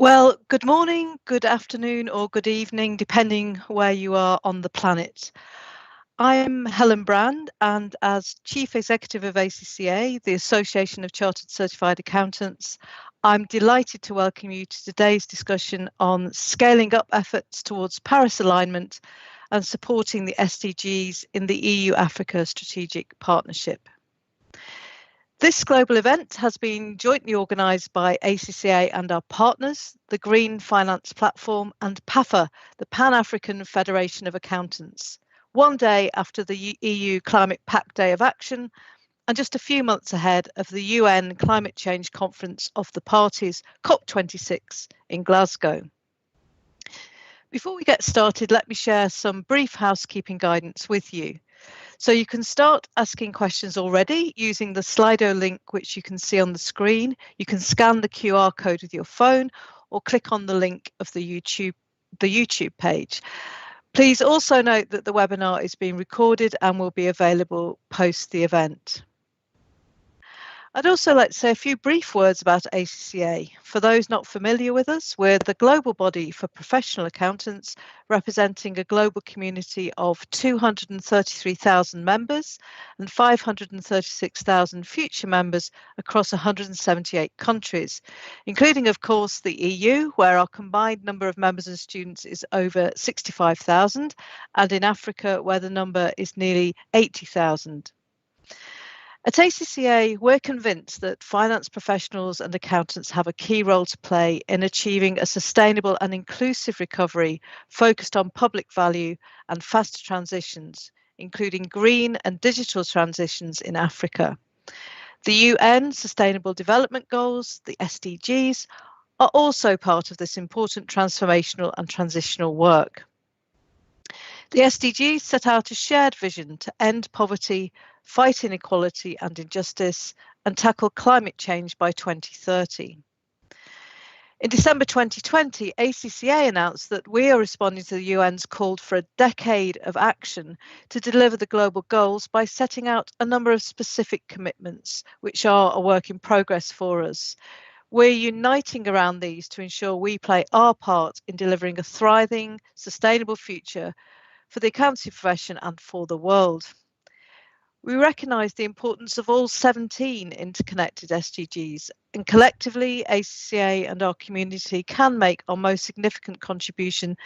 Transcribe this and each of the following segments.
Well, good morning, good afternoon, or good evening, depending where you are on the planet. I'm Helen Brand, and as Chief Executive of ACCA, the Association of Chartered Certified Accountants, I'm delighted to welcome you to today's discussion on scaling up efforts towards Paris alignment and supporting the SDGs in the EU-Africa Strategic Partnership. This global event has been jointly organised by ACCA and our partners, the Green Finance Platform and PAFA, the Pan-African Federation of Accountants, one day after the EU Climate Pact Day of Action and just a few months ahead of the UN Climate Change Conference of the Parties, COP26 in Glasgow. Before we get started, let me share some brief housekeeping guidance with you. So you can start asking questions already using the Slido link, which you can see on the screen. You can scan the QR code with your phone or click on the link of the YouTube page. Please also note that the webinar is being recorded and will be available post the event. I'd also like to say a few brief words about ACCA. For those not familiar with us, we're the global body for professional accountants, representing a global community of 233,000 members and 536,000 future members across 178 countries, including, of course, the EU, where our combined number of members and students is over 65,000, and in Africa, where the number is nearly 80,000. At ACCA, we're convinced that finance professionals and accountants have a key role to play in achieving a sustainable and inclusive recovery focused on public value and faster transitions, including green and digital transitions in Africa. The UN Sustainable Development Goals, the SDGs, are also part of this important transformational and transitional work. The SDGs set out a shared vision to end poverty, fight inequality and injustice, and tackle climate change by 2030. In December 2020, ACCA announced that we are responding to the UN's call for a decade of action to deliver the global goals by setting out a number of specific commitments, which are a work in progress for us. We're uniting around these to ensure we play our part in delivering a thriving, sustainable future for the accountancy profession and for the world. We recognise the importance of all 17 interconnected SDGs, and collectively ACCA and our community can make our most significant contribution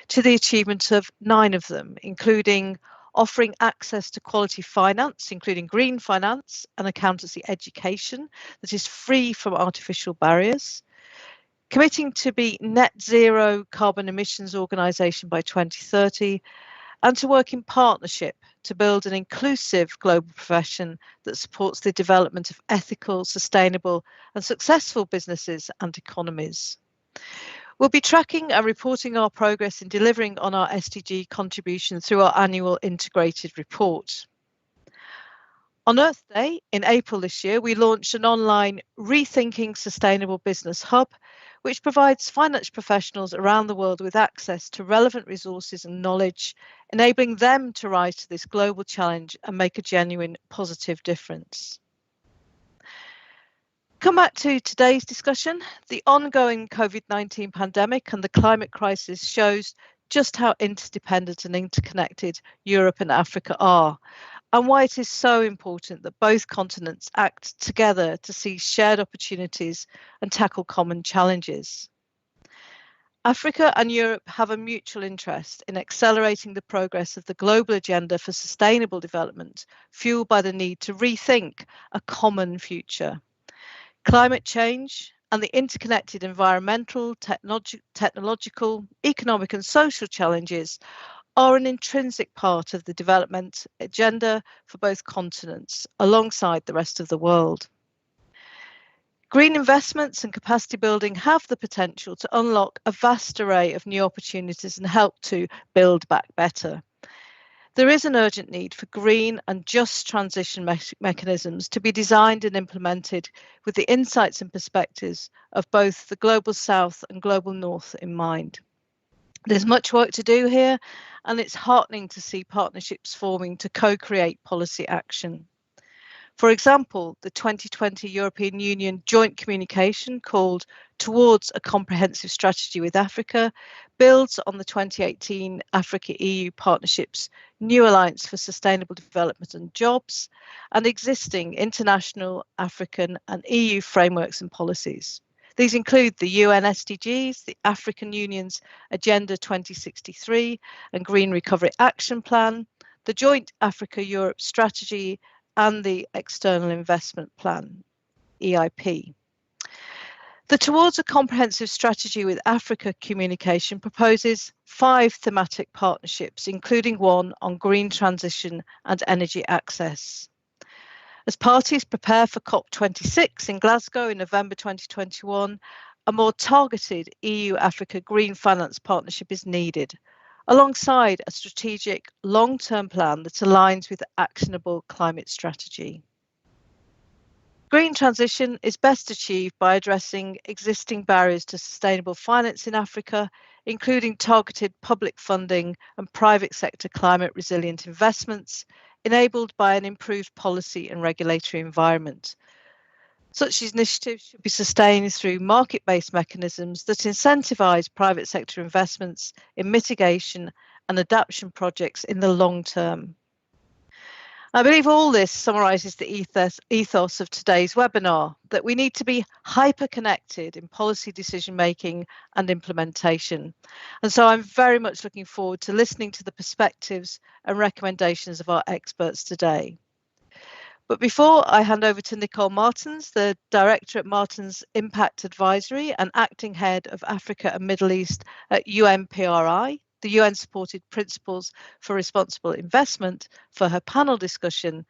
to the achievement of 9 of them, including offering access to quality finance, including green finance and accountancy education that is free from artificial barriers, committing to be net zero carbon emissions organisation by 2030, and to work in partnership to build an inclusive global profession that supports the development of ethical, sustainable and successful businesses and economies. We'll be tracking and reporting our progress in delivering on our SDG contribution through our annual integrated report. On Earth Day in April this year, we launched an online Rethinking Sustainable Business Hub, which provides finance professionals around the world with access to relevant resources and knowledge, enabling them to rise to this global challenge and make a genuine positive difference. Come back to today's discussion. The ongoing COVID-19 pandemic and the climate crisis shows just how interdependent and interconnected Europe and Africa are, and why it is so important that both continents act together to seize shared opportunities and tackle common challenges. Africa and Europe have a mutual interest in accelerating the progress of the global agenda for sustainable development, fueled by the need to rethink a common future. Climate change and the interconnected environmental, technological, economic and social challenges are an intrinsic part of the development agenda for both continents, alongside the rest of the world. Green investments and capacity building have the potential to unlock a vast array of new opportunities and help to build back better. There is an urgent need for green and just transition mechanisms to be designed and implemented with the insights and perspectives of both the Global South and Global North in mind. There's much work to do here, and it's heartening to see partnerships forming to co-create policy action. For example, the 2020 European Union joint communication called Towards a Comprehensive Strategy with Africa builds on the 2018 Africa-EU Partnership's New Alliance for Sustainable Development and Jobs and existing international, African and EU frameworks and policies. These include the UN SDGs, the African Union's Agenda 2063 and Green Recovery Action Plan, the Joint Africa-Europe Strategy and the External Investment Plan, EIP. The Towards a Comprehensive Strategy with Africa communication proposes 5 thematic partnerships, including one on green transition and energy access. As parties prepare for COP26 in Glasgow in November 2021, a more targeted EU-Africa Green Finance Partnership is needed, alongside a strategic long-term plan that aligns with actionable climate strategy. Green transition is best achieved by addressing existing barriers to sustainable finance in Africa, including targeted public funding and private sector climate resilient investments, enabled by an improved policy and regulatory environment. Such initiatives should be sustained through market-based mechanisms that incentivize private sector investments in mitigation and adaption projects in the long term. I believe all this summarises the ethos of today's webinar, that we need to be hyper-connected in policy decision-making and implementation. And so I'm very much looking forward to listening to the perspectives and recommendations of our experts today. But before I hand over to Nicole Martens, the Director at Martens Impact Advisory and Acting Head of Africa and Middle East at UNPRI, the UN-supported Principles for Responsible Investment, for her panel discussion,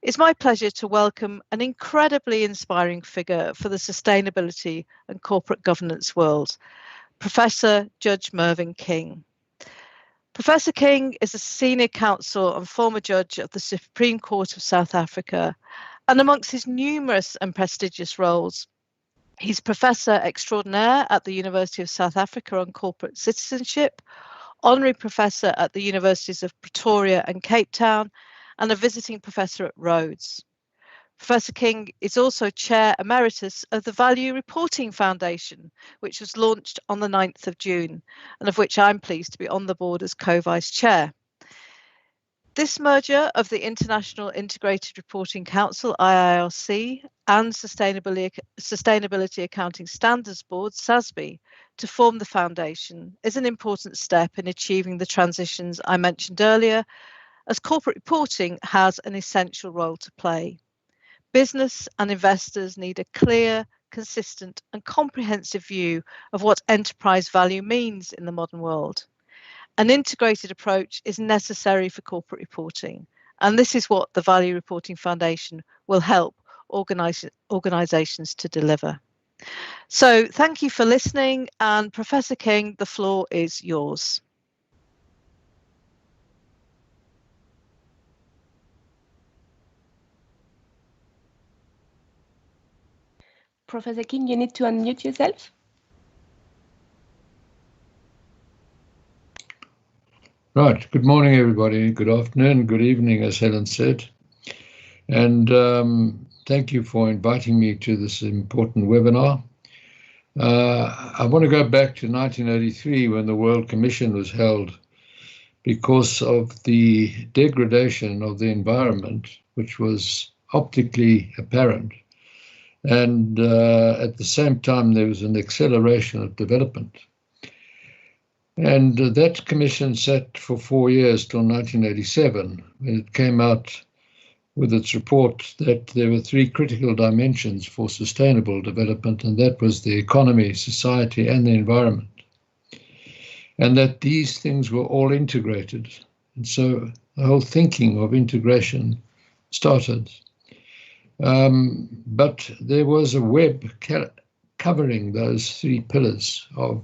it's my pleasure to welcome an incredibly inspiring figure for the sustainability and corporate governance world, Professor Judge Mervyn King. Professor King is a senior counsel and former judge of the Supreme Court of South Africa, and amongst his numerous and prestigious roles, he's Professor Extraordinaire at the University of South Africa on Corporate Citizenship, Honorary Professor at the Universities of Pretoria and Cape Town, and a visiting professor at Rhodes. Professor King is also Chair Emeritus of the Value Reporting Foundation, which was launched on the 9th of June, and of which I'm pleased to be on the board as co-vice chair. This merger of the International Integrated Reporting Council, IIRC, and Sustainability Accounting Standards Board, SASB, to form the foundation is an important step in achieving the transitions I mentioned earlier, as corporate reporting has an essential role to play. Business and investors need a clear, consistent and comprehensive view of what enterprise value means in the modern world. An integrated approach is necessary for corporate reporting, and this is what the Value Reporting Foundation will help organisations to deliver. So thank you for listening, and Professor King, the floor is yours. Professor King, you need to unmute yourself. Right. Good morning, everybody. Good afternoon, good evening, as Helen said. And thank you for inviting me to this important webinar. I want to go back to 1983 when the World Commission was held because of the degradation of the environment, which was optically apparent. And at the same time, there was an acceleration of development. And that commission sat for 4 years till 1987, when it came out with its report that there were 3 critical dimensions for sustainable development, and that was the economy, society, and the environment. And that these things were all integrated. And so the whole thinking of integration started. But there was a web covering those 3 pillars of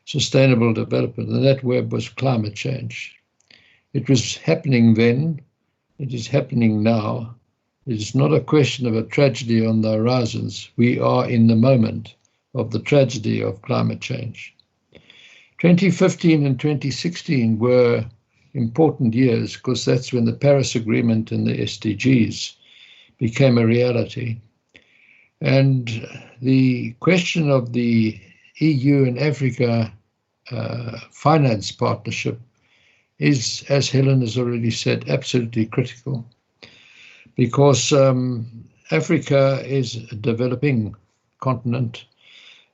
sustainable development, and that web was climate change. It was happening then, it is happening now. It is not a question of a tragedy on the horizons. We are in the moment of the tragedy of climate change. 2015 and 2016 were important years because that's when the Paris Agreement and the SDGs became a reality. And the question of the EU and Africa finance partnership is, as Helen has already said, absolutely critical, because Africa is a developing continent,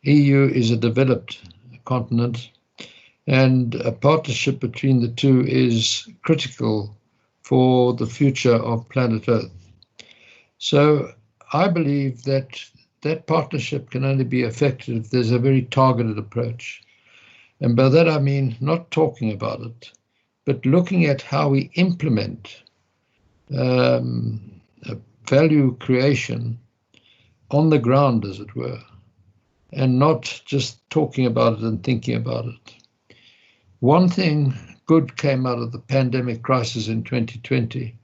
EU is a developed continent, and a partnership between the two is critical for the future of planet Earth. So I believe that that partnership can only be effective if there's a very targeted approach. And by that I mean not talking about it, but looking at how we implement value creation on the ground, as it were, and not just talking about it and thinking about it. One thing good came out of the pandemic crisis in 2020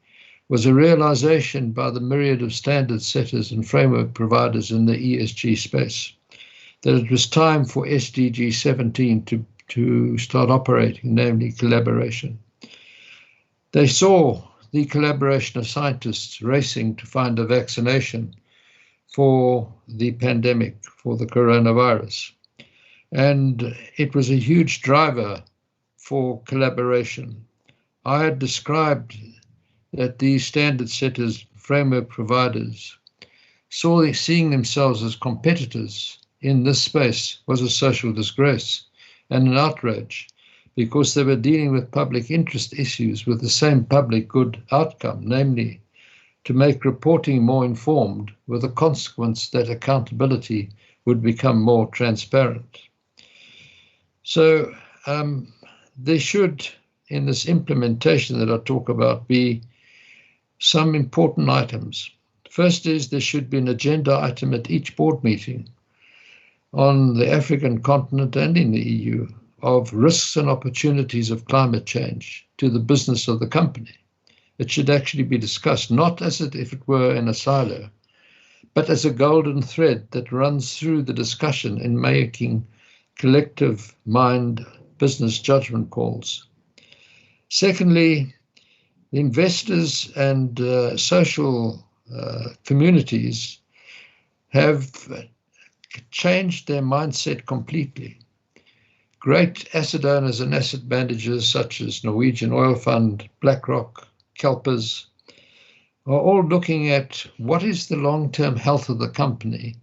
was a realization by the myriad of standard setters and framework providers in the ESG space that it was time for SDG 17 to start operating, namely collaboration. They saw the collaboration of scientists racing to find a vaccination for the pandemic, for the coronavirus. And it was a huge driver for collaboration. I had described that these standard setters, framework providers, seeing themselves as competitors in this space was a social disgrace and an outrage, because they were dealing with public interest issues with the same public good outcome, namely to make reporting more informed, with the consequence that accountability would become more transparent. So there should, in this implementation that I talk about, be some important items. First is there should be an agenda item at each board meeting on the African continent and in the EU of risks and opportunities of climate change to the business of the company. It should actually be discussed, not as if it were in a silo, but as a golden thread that runs through the discussion in making collective mind business judgment calls. Secondly, the investors and social communities have changed their mindset completely. Great asset owners and asset managers such as Norwegian Oil Fund, BlackRock, CalPERS are all looking at what is the long-term health of the company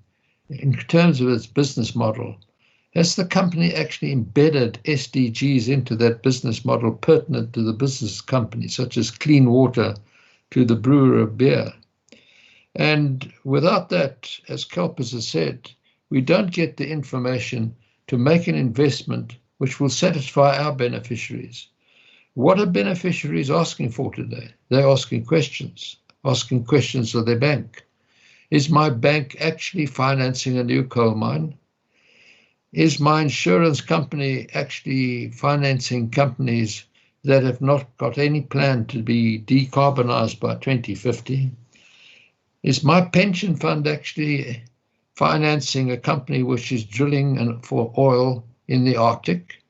in terms of its business model. Has the company actually embedded SDGs into that business model pertinent to the business company, such as clean water to the brewer of beer? And without that, as CalPERS has said, we don't get the information to make an investment which will satisfy our beneficiaries. What are beneficiaries asking for today? They're asking questions of their bank. Is my bank actually financing a new coal mine? Is my insurance company actually financing companies that have not got any plan to be decarbonized by 2050? Is my pension fund actually financing a company which is drilling for oil in the Arctic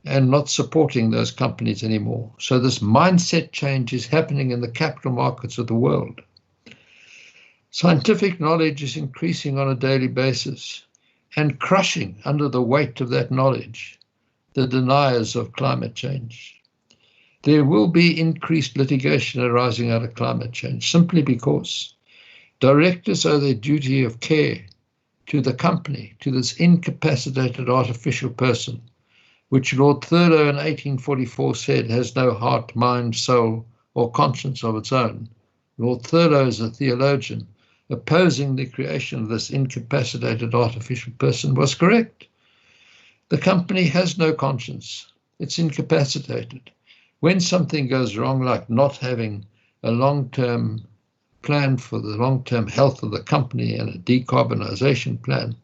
and not supporting those companies anymore? So this mindset change is happening in the capital markets of the world. Scientific knowledge is increasing on a daily basis and crushing under the weight of that knowledge the deniers of climate change. There will be increased litigation arising out of climate change simply because directors owe their duty of care to the company, to this incapacitated artificial person, which Lord Thurlow in 1844 said has no heart, mind, soul, or conscience of its own. Lord Thurlow is a theologian. Opposing the creation of this incapacitated artificial person was correct. The company has no conscience. It's incapacitated. When something goes wrong, like not having a long-term plan for the long-term health of the company and a decarbonization plan,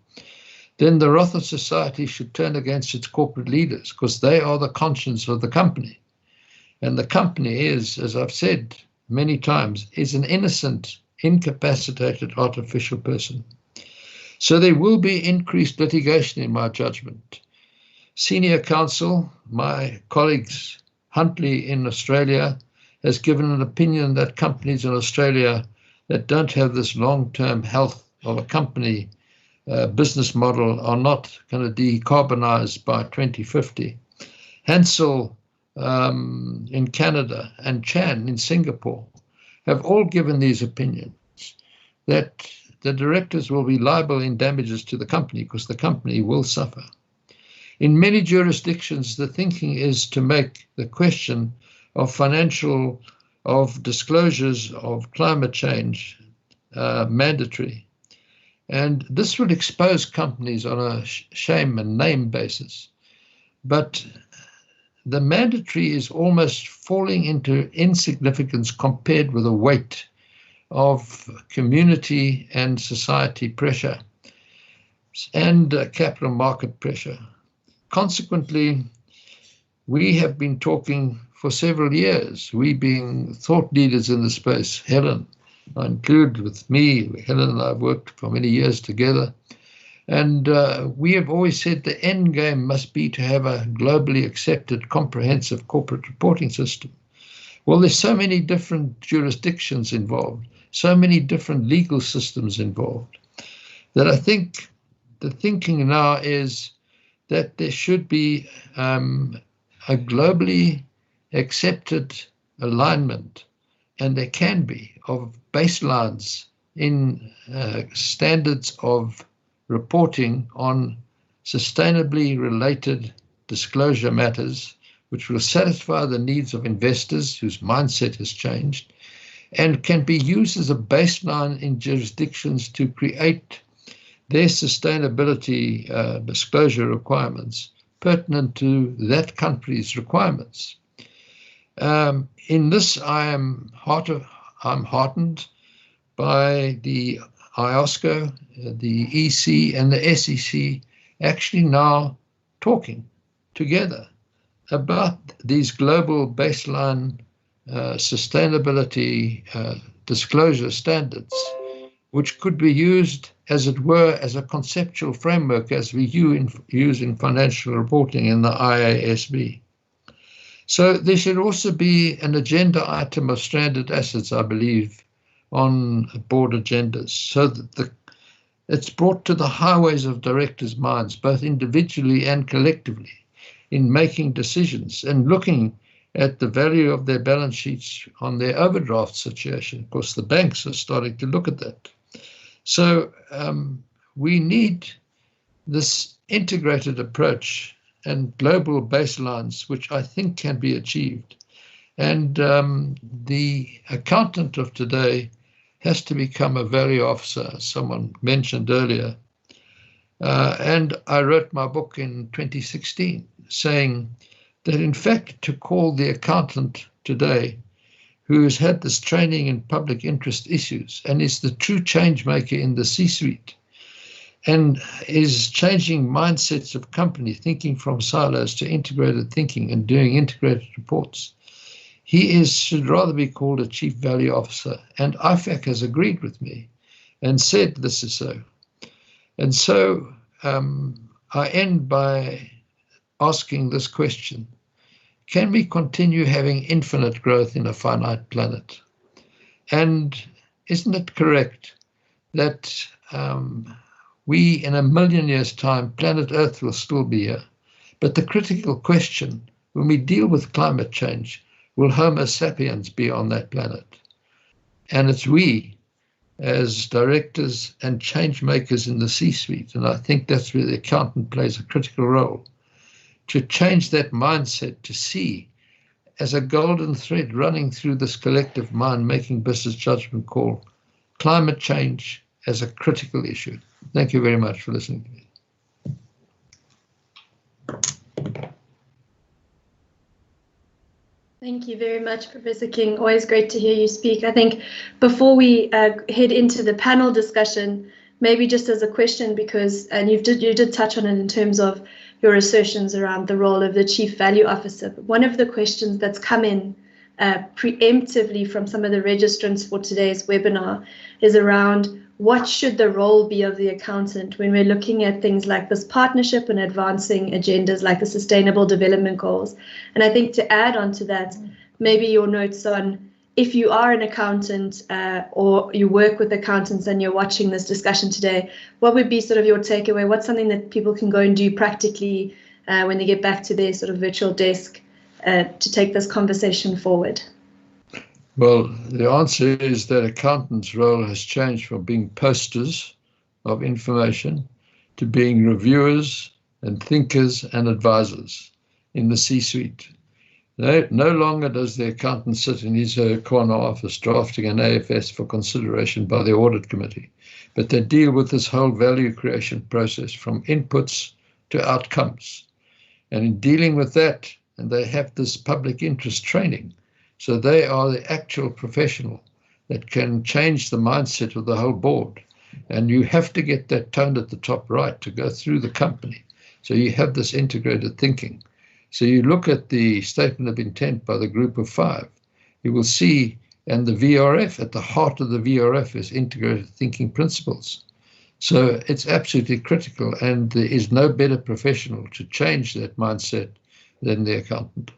then the wrath of society should turn against its corporate leaders, because they are the conscience of the company. And the company is, as I've said many times, is an innocent, incapacitated artificial person. So there will be increased litigation in my judgment. Senior counsel, my colleagues Huntley in Australia has given an opinion that companies in Australia that don't have this long-term health of a company business model are not going to decarbonize by 2050. Hansel in Canada and Chan in Singapore have all given these opinions that the directors will be liable in damages to the company because the company will suffer. In many jurisdictions, the thinking is to make the question of disclosures of climate change mandatory. And this would expose companies on a shame and name basis. But the mandatory is almost falling into insignificance compared with the weight of community and society pressure and capital market pressure. Consequently, we have been talking for several years, we being thought leaders in the space. Helen, I include with me, Helen and I have worked for many years together, and we have always said the end game must be to have a globally accepted comprehensive corporate reporting system. Well, there's so many different jurisdictions involved, so many different legal systems involved, that I think the thinking now is that there should be a globally accepted alignment, and there can be, of baselines in standards of reporting on sustainably related disclosure matters, which will satisfy the needs of investors whose mindset has changed, and can be used as a baseline in jurisdictions to create their sustainability disclosure requirements pertinent to that country's requirements. In this, I'm heartened by the IOSCO, the EC, and the SEC actually now talking together about these global baseline sustainability disclosure standards, which could be used, as it were, as a conceptual framework as we use in financial reporting in the IASB. So there should also be an agenda item of stranded assets, I believe, on board agendas, so that it's brought to the highways of directors' minds, both individually and collectively, in making decisions and looking at the value of their balance sheets on their overdraft situation. Of course, the banks are starting to look at that. So we need this integrated approach and global baselines, which I think can be achieved. And the accountant of today has to become a value officer, as someone mentioned earlier. And I wrote my book in 2016 saying that, in fact, to call the accountant today who has had this training in public interest issues and is the true change maker in the C-suite and is changing mindsets of company, thinking from silos to integrated thinking and doing integrated reports, he should rather be called a chief value officer. And IFAC has agreed with me and said this is so. And so I end by asking this question: can we continue having infinite growth in a finite planet? And isn't it correct that we, in 1 million years' time, planet Earth will still be here? But the critical question, when we deal with climate change, will Homo sapiens be on that planet? And it's we, as directors and change makers in the C-suite, and I think that's where the accountant plays a critical role, to change that mindset, to see as a golden thread running through this collective mind making business judgment call, climate change as a critical issue. Thank you very much for listening to me. Thank you very much, Professor King. Always great to hear you speak. I think before we head into the panel discussion, maybe just as a question, because you did touch on it in terms of your assertions around the role of the Chief Value Officer. But one of the questions that's come in preemptively from some of the registrants for today's webinar is around what should the role be of the accountant when we're looking at things like this partnership and advancing agendas like the Sustainable Development Goals. And I think to add on to that, maybe your notes on, if you are an accountant or you work with accountants and you're watching this discussion today, what would be sort of your takeaway? What's something that people can go and do practically when they get back to their sort of virtual desk to take this conversation forward? Well, the answer is that accountants' role has changed from being posters of information to being reviewers and thinkers and advisors in the C-suite. No longer does the accountant sit in his corner office drafting an AFS for consideration by the audit committee, but they deal with this whole value creation process from inputs to outcomes. And in dealing with that, and they have this public interest training, so they are the actual professional that can change the mindset of the whole board. And you have to get that toned at the top right to go through the company. So you have this integrated thinking. So you look at the statement of intent by the group of 5, you will see, and the VRF, at the heart of the VRF is integrated thinking principles. So it's absolutely critical, and there is no better professional to change that mindset than the accountant.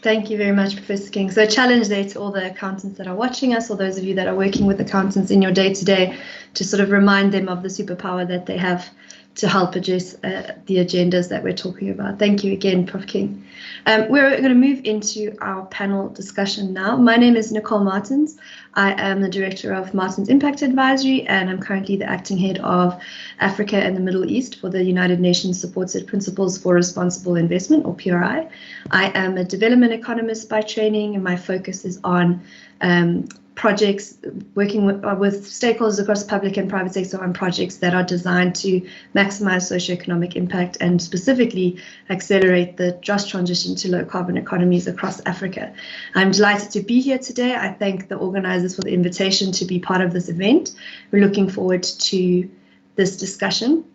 Thank you very much, Professor King. So a challenge there to all the accountants that are watching us, or those of you that are working with accountants in your day-to-day, to sort of remind them of the superpower that they have to help address the agendas that we're talking about. Thank you again, Prof. King. We're going to move into our panel discussion now. My name is Nicole Martins. I am the director of Martins Impact Advisory, and I'm currently the acting head of Africa and the Middle East for the United Nations Supported Principles for Responsible Investment, or PRI. I am a development economist by training, and my focus is on projects, working with stakeholders across public and private sector on projects that are designed to maximize socioeconomic impact and specifically accelerate the just transition to low carbon economies across Africa. I'm delighted to be here today. I thank the organizers for the invitation to be part of this event. We're looking forward to this discussion.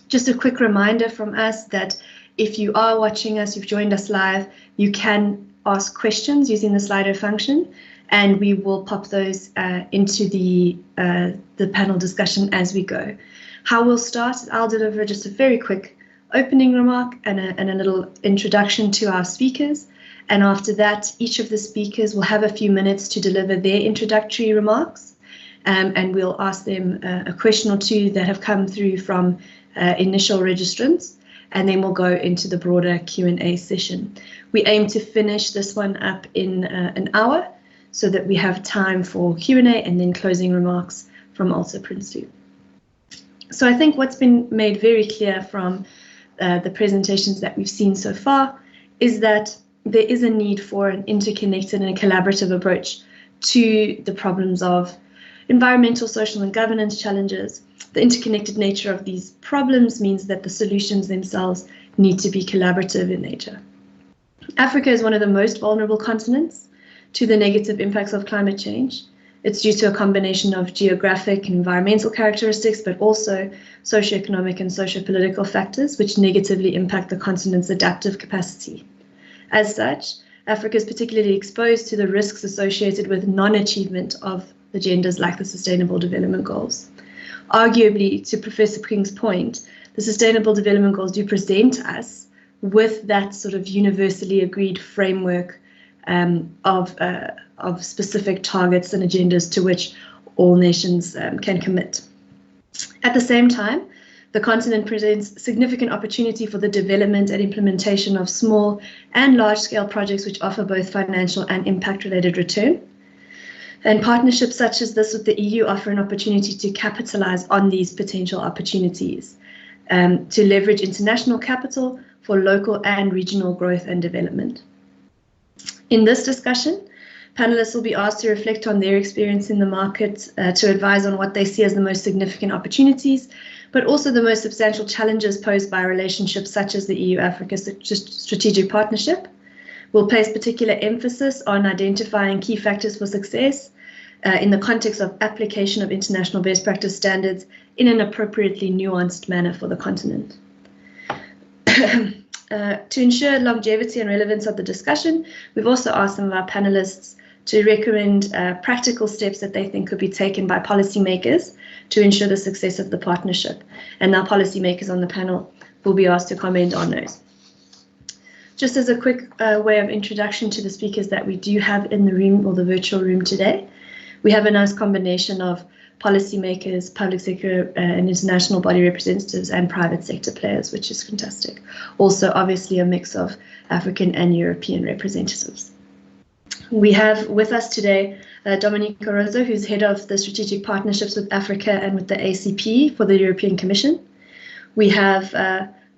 Just a quick reminder from us that if you are watching us, you've joined us live, you can ask questions using the Slido function, and we will pop those into the panel discussion as we go. How we'll start, I'll deliver just a very quick opening remark and a little introduction to our speakers. And after that, each of the speakers will have a few minutes to deliver their introductory remarks. And we'll ask them a question or two that have come through from initial registrants, and then we'll go into the broader Q&A session. We aim to finish this one up in an hour, so that we have time for Q&A and then closing remarks from also Prinsloo. So I think what's been made very clear from the presentations that we've seen so far is that there is a need for an interconnected and a collaborative approach to the problems of environmental, social, and governance challenges. The interconnected nature of these problems means that the solutions themselves need to be collaborative in nature. Africa is one of the most vulnerable continents to the negative impacts of climate change. It's due to a combination of geographic and environmental characteristics, but also socioeconomic and socio-political factors which negatively impact the continent's adaptive capacity. As such, Africa is particularly exposed to the risks associated with non-achievement of agendas like the Sustainable Development Goals. Arguably, to Professor King's point, the Sustainable Development Goals do present us with that sort of universally agreed framework of specific targets and agendas to which all nations can commit. At the same time, the continent presents significant opportunity for the development and implementation of small and large-scale projects which offer both financial and impact-related return. And partnerships such as this with the EU offer an opportunity to capitalize on these potential opportunities, to leverage international capital for local and regional growth and development. In this discussion, panelists will be asked to reflect on their experience in the market, to advise on what they see as the most significant opportunities, but also the most substantial challenges posed by relationships such as the EU-Africa Strategic Partnership. We'll place particular emphasis on identifying key factors for success in the context of application of international best practice standards in an appropriately nuanced manner for the continent. To ensure longevity and relevance of the discussion, we've also asked some of our panelists to recommend practical steps that they think could be taken by policymakers to ensure the success of the partnership. And our policymakers on the panel will be asked to comment on those. Just as a quick way of introduction to the speakers that we do have in the room or the virtual room today, we have a nice combination of policymakers, public sector and international body representatives and private sector players, which is fantastic. Also, obviously, a mix of African and European representatives. We have with us today Dominique Caruso, who's head of the strategic partnerships with Africa and with the ACP for the European Commission. We have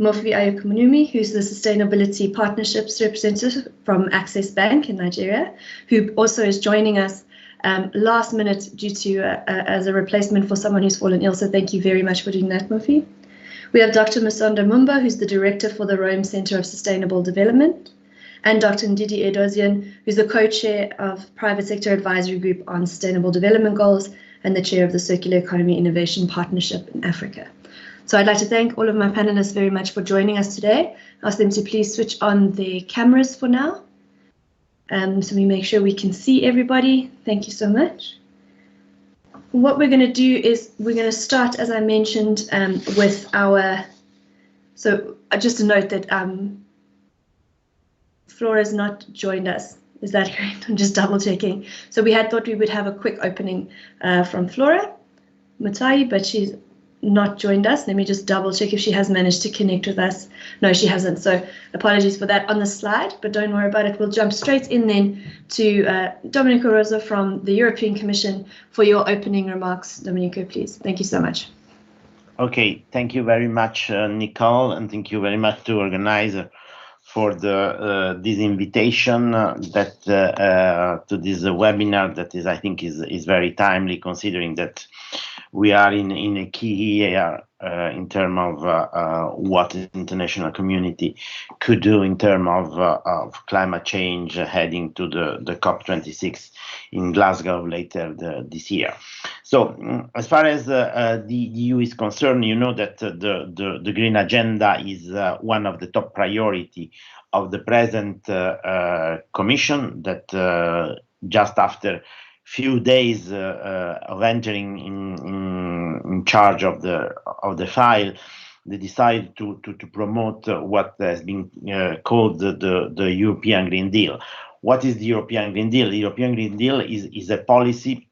Mofi Ayokumunumi, who's the sustainability partnerships representative from Access Bank in Nigeria, who also is joining us last minute due to as a replacement for someone who's fallen ill. So thank you very much for doing that, Mofi. We have Dr. Musonda Mumba, who's the director for the Rome Center of Sustainable Development, and Dr. Ndidi Edozian, who's the co-chair of Private Sector Advisory Group on Sustainable Development Goals and the chair of the Circular Economy Innovation Partnership in Africa. So I'd like to thank all of my panelists very much for joining us today. Ask them to please switch on their cameras for now. So we make sure we can see everybody. Thank you so much. What we're going to do is we're going to start, as I mentioned, with our, so just a note that Flora's not joined us. Is that correct? I'm just double checking. So we had thought we would have a quick opening from Flora Mutai, but she's not joined us. Let me just double check if she has managed to connect with us. No, she hasn't. So apologies for that on the slide, but don't worry about it. We'll jump straight in then to Dominique Caruso from the European Commission for your opening remarks. Dominique, please. Thank you so much. Okay, thank you very much, Nicole, and thank you very much to organizer for the this invitation that to this webinar that is, I think, is very timely, considering that we are in a key year in terms of what the international community could do in terms of climate change heading to the COP26 in Glasgow later this year. So as far as the EU is concerned, you know that the Green Agenda is one of the top priority of the present Commission that just after few days of entering in charge of the file, they decided to promote what has been called the European Green Deal. What is the European Green Deal? The European Green Deal is a policy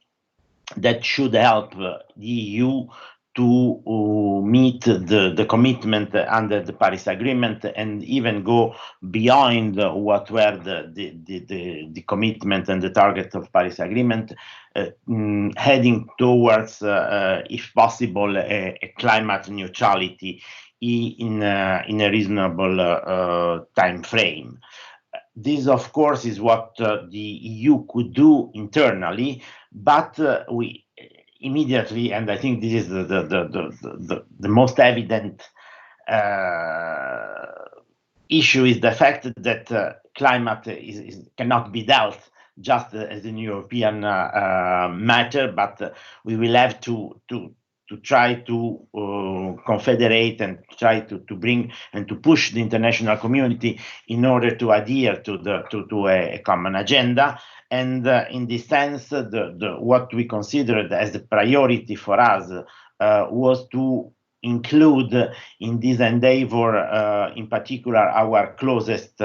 that should help the EU to meet the commitment under the Paris Agreement and even go beyond what were the commitment and the target of Paris Agreement, heading towards, if possible, a climate neutrality in a reasonable time frame. This, of course, is what the EU could do internally, but we immediately, and I think this is the most evident issue, is the fact that climate cannot be dealt just as an European matter, but we will have to try to confederate and try to bring and to push the international community in order to adhere to a common agenda. And in this sense, what we considered as the priority for us was to include in this endeavor, in particular, our closest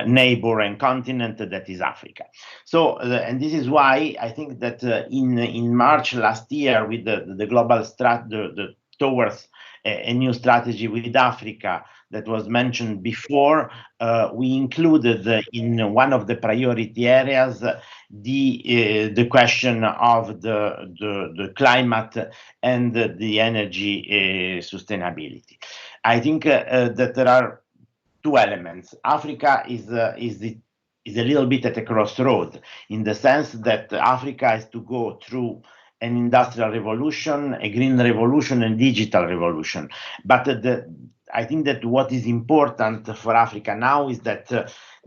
neighbor and continent, that is Africa. So, and this is why I think that in March last year, with the global towards a new strategy with Africa that was mentioned before, we included in one of the priority areas the question of the climate and the energy sustainability. I think that there are two elements. Africa is a little bit at a crossroad, in the sense that Africa has to go through an industrial revolution, a green revolution, and digital revolution. But I think that what is important for Africa now is that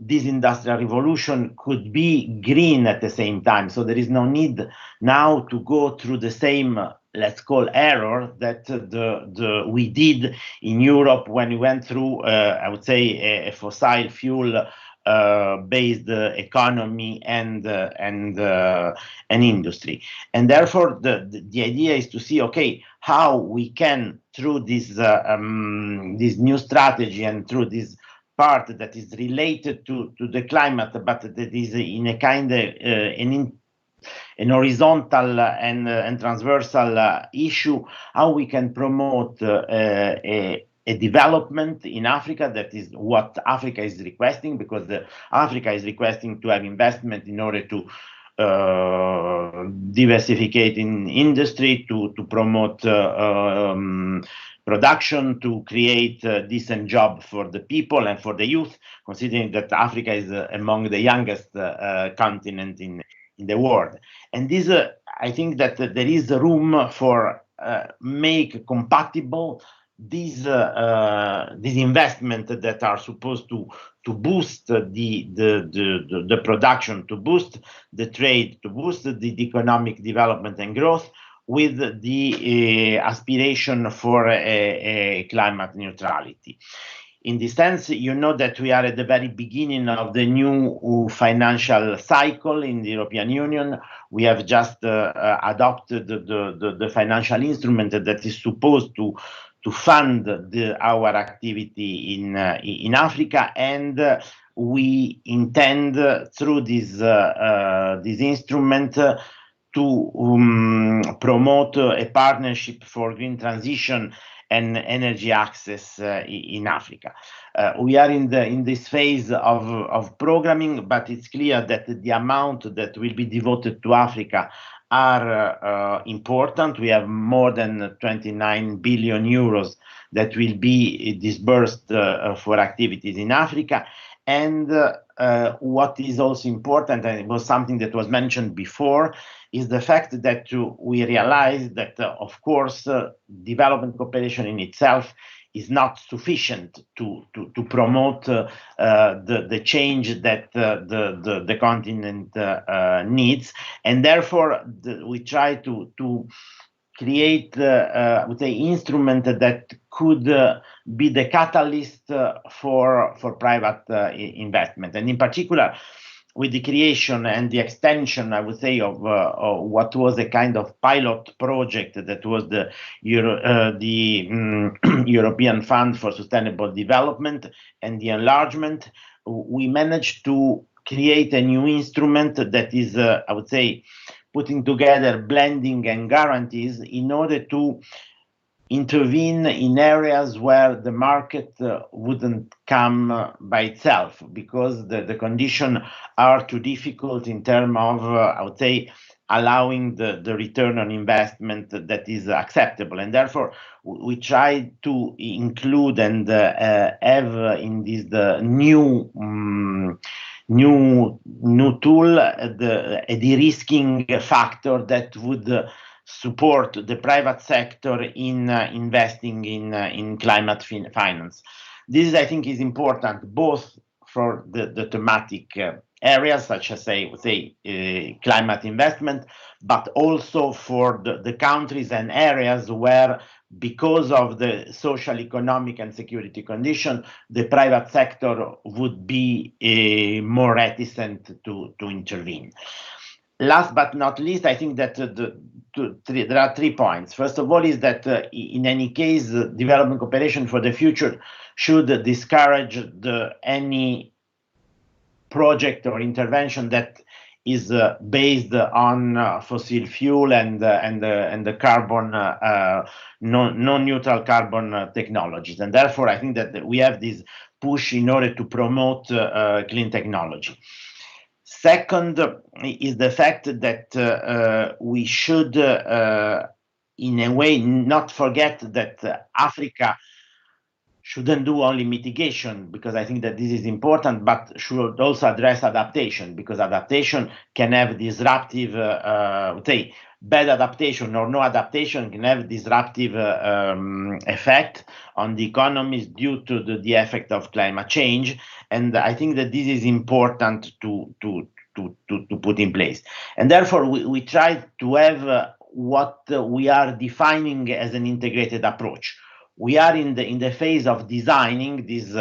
this industrial revolution could be green at the same time. So there is no need now to go through the same, let's call, error that we did in Europe when we went through, I would say, a fossil fuel based economy and industry. And therefore, the idea is to see, okay, how we can, through this this new strategy and through this part that is related to the climate, but that is in a kind of an horizontal and transversal issue, how we can promote a development in Africa. That is what Africa is requesting, because Africa is requesting to have investment in order to diversificate in industry, to promote production, to create a decent job for the people and for the youth, considering that Africa is among the youngest continent in the world. And this, I think that there is room for make compatible these investments that are supposed to boost the production, to boost the trade, to boost the economic development and growth, with the aspiration for a climate neutrality. In this sense, you know that we are at the very beginning of the new financial cycle in the European Union. We have just adopted the financial instrument that is supposed to fund our activity in Africa, and we intend through this instrument to promote a partnership for green transition and energy access in Africa. We are in this phase of programming, but it's clear that the amount that will be devoted to Africa are important. We have more than 29 billion euros that will be disbursed for activities in Africa. And what is also important, and it was something that was mentioned before, is the fact that we realize that, of course, development cooperation in itself is not sufficient to promote the change that the continent needs, and therefore we try to create, I would say, instrument that could be the catalyst for private investment, and in particular with the creation and the extension, I would say, of what was a kind of pilot project that was the European Fund for Sustainable Development and the enlargement. We managed to create a new instrument that is, I would say, putting together blending and guarantees in order to intervene in areas where the market wouldn't come by itself, because the conditions are too difficult in terms of, I would say, allowing the return on investment that is acceptable. And therefore, we try to include and have in this the new tool, a de-risking factor that would support the private sector in investing in climate finance. This, I think, is important both for the thematic areas, such as, say, climate investment, but also for the countries and areas where, because of the social, economic, and security condition, the private sector would be more reticent to intervene. Last but not least, I think that there are 3 points. First of all is that in any case, development cooperation for the future should discourage any project or intervention that is based on fossil fuel and the carbon non-neutral carbon technologies. And therefore, I think that we have this push in order to promote clean technology. Second is the fact that we should, in a way, not forget that Africa shouldn't do only mitigation, because I think that this is important, but should also address adaptation, because adaptation can have disruptive, say, bad adaptation or no adaptation can have disruptive effect on the economies due to the effect of climate change. And I think that this is important to put in place. And therefore, we try to have what we are defining as an integrated approach. we are in the phase of designing this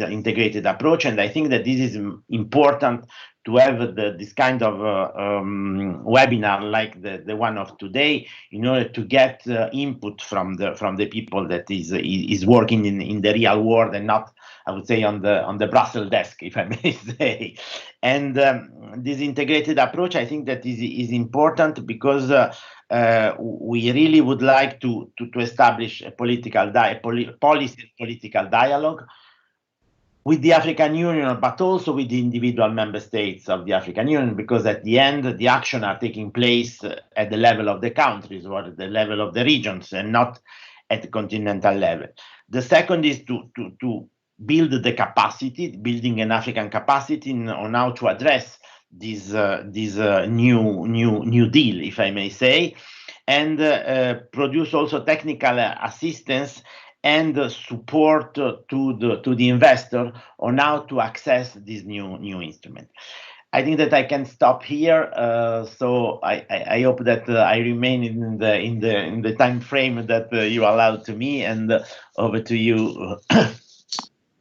integrated approach, and I think that this is important to have this kind of webinar like the one of today, in order to get input from the people that is working in the real world, and not, I would say, on the Brussels desk, if I may say. And this integrated approach, I think that is important, because we really would like to establish a policy and political dialogue with the African Union, but also with the individual member states of the African Union, because at the end, the action are taking place at the level of the countries or at the level of the regions, and not at the continental level. The second is to build the capacity, building an African capacity on how to address this new deal, if I may say, and produce also technical assistance and support to the investor on how to access this new instrument. I think that I can stop here. So I hope that I remain in the time frame that you allowed to me, and over to you.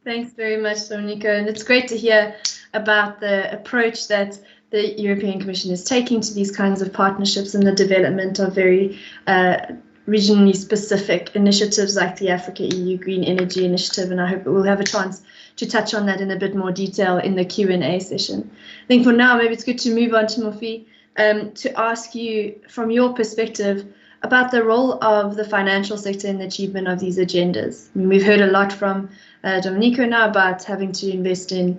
Thanks very much, Nico, and it's great to hear about the approach that the European Commission is taking to these kinds of partnerships and the development of very regionally specific initiatives like the Africa-EU Green Energy Initiative, and I hope we'll have a chance to touch on that in a bit more detail in the Q&A session. I think for now, maybe it's good to move on to Mofi, to ask you, from your perspective, about the role of the financial sector in the achievement of these agendas. I mean, we've heard a lot from Domenico now about having to invest in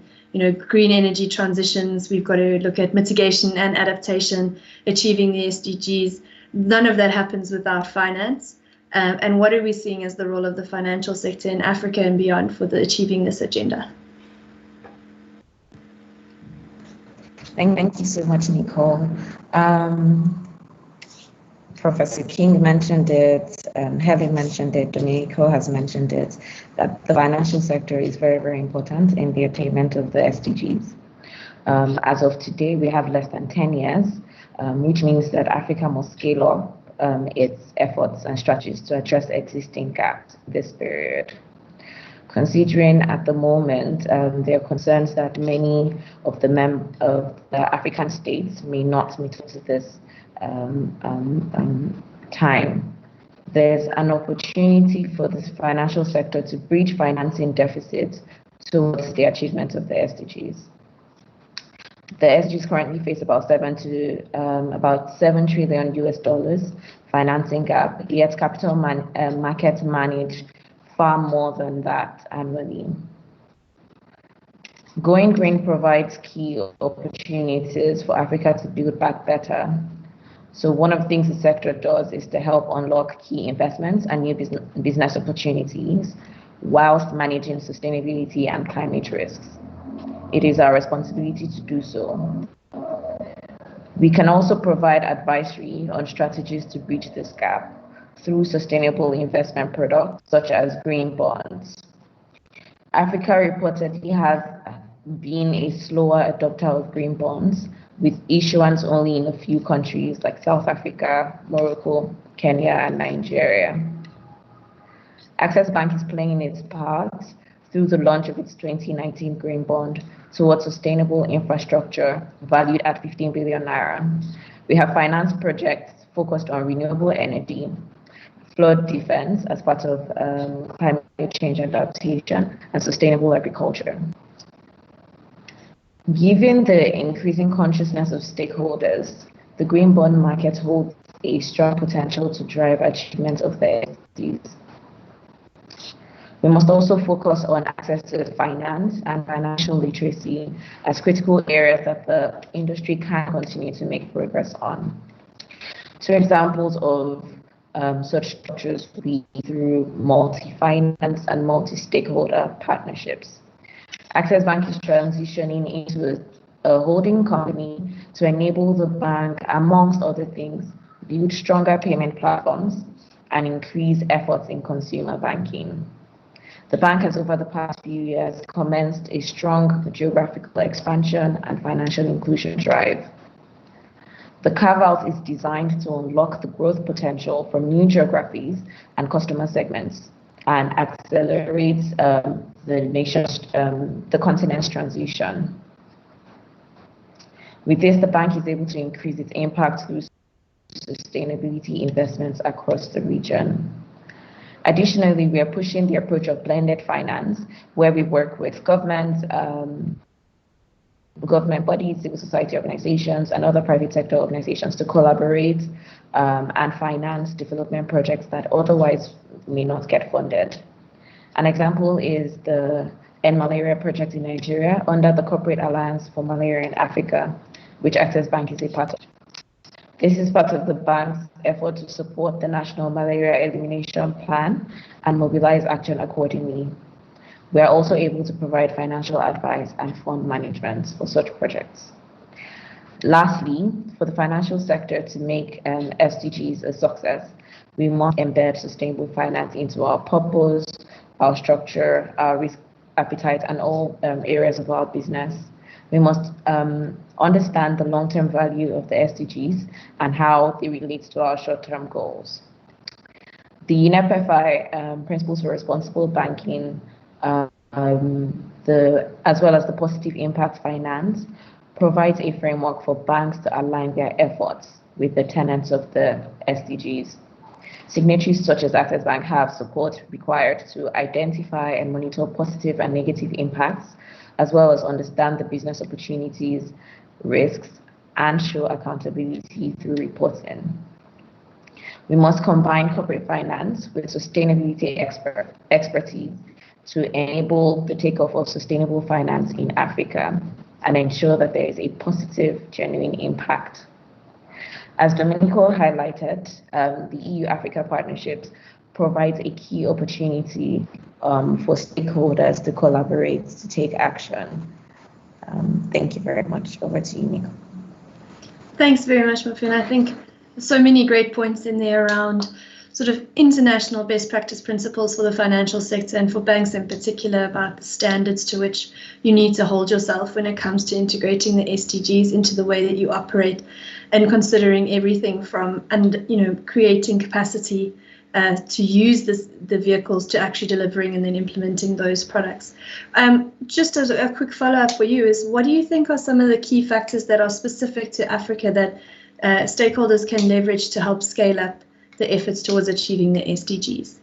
green energy transitions. We've got to look at mitigation and adaptation, achieving the SDGs. None of that happens without finance. And what are we seeing as the role of the financial sector in Africa and beyond for achieving this agenda? Thank you so much, Nicole. Professor King mentioned it, Helen mentioned it, Domenico has mentioned it, that the financial sector is very, very important in the attainment of the SDGs. As of today, we have less than 10 years, which means that Africa must scale up its efforts and strategies to address existing gaps this period. Considering at the moment there are concerns that many of the African states may not meet up to this time, there's an opportunity for this financial sector to bridge financing deficits towards the achievement of the SDGs. The SDGs currently face about $7 trillion US financing gap, yet capital markets manage far more than that annually. Going green provides key opportunities for Africa to build back better. So one of the things the sector does is to help unlock key investments and new business opportunities whilst managing sustainability and climate risks. It is our responsibility to do so. We can also provide advisory on strategies to bridge this gap through sustainable investment products such as green bonds. Africa reportedly has been a slower adopter of green bonds, with issuance only in a few countries like South Africa, Morocco, Kenya, and Nigeria. Access Bank is playing its part through the launch of its 2019 green bond towards sustainable infrastructure valued at 15 billion naira. We have financed projects focused on renewable energy, flood defense as part of climate change adaptation, and sustainable agriculture. Given the increasing consciousness of stakeholders, the green bond market holds a strong potential to drive achievement of the SDGs. We must also focus on access to finance and financial literacy as critical areas that the industry can continue to make progress on. Two examples of such structures would be through multi-finance and multi-stakeholder partnerships. Access Bank is transitioning into a holding company to enable the bank, amongst other things, build stronger payment platforms and increase efforts in consumer banking. The bank has, over the past few years, commenced a strong geographical expansion and financial inclusion drive. The carve-out is designed to unlock the growth potential from new geographies and customer segments, and accelerates the continent's transition. With this, the bank is able to increase its impact through sustainability investments across the region. Additionally, we are pushing the approach of blended finance, where we work with government bodies, civil society organizations, and other private sector organizations to collaborate and finance development projects that otherwise may not get funded. An example is the End Malaria project in Nigeria under the Corporate Alliance for Malaria in Africa, which Access Bank is a part of. This is part of the bank's effort to support the National Malaria Elimination Plan and mobilize action accordingly. We are also able to provide financial advice and fund management for such projects. Lastly, for the financial sector to make SDGs a success, we must embed sustainable finance into our purpose, our structure, our risk appetite, and all areas of our business. We must understand the long-term value of the SDGs and how they relate to our short-term goals. The NEPFI Principles for Responsible Banking, as well as the Positive Impact Finance, provides a framework for banks to align their efforts with the tenets of the SDGs. Signatories such as Access Bank have support required to identify and monitor positive and negative impacts, as well as understand the business opportunities, risks, and show accountability through reporting. We must combine corporate finance with sustainability expertise to enable the takeoff of sustainable finance in Africa and ensure that there is a positive, genuine impact. As Domenico highlighted, the EU-Africa partnerships provides a key opportunity for stakeholders to collaborate, to take action. Thank you very much. Over to you, Nico. Thanks very much, Mufina. I think so many great points in there around sort of international best practice principles for the financial sector and for banks in particular, about the standards to which you need to hold yourself when it comes to integrating the SDGs into the way that you operate, and considering everything from, and creating capacity to use the vehicles to actually delivering and then implementing those products. Just as a quick follow-up for you is, what do you think are some of the key factors that are specific to Africa that stakeholders can leverage to help scale up the efforts towards achieving the SDGs?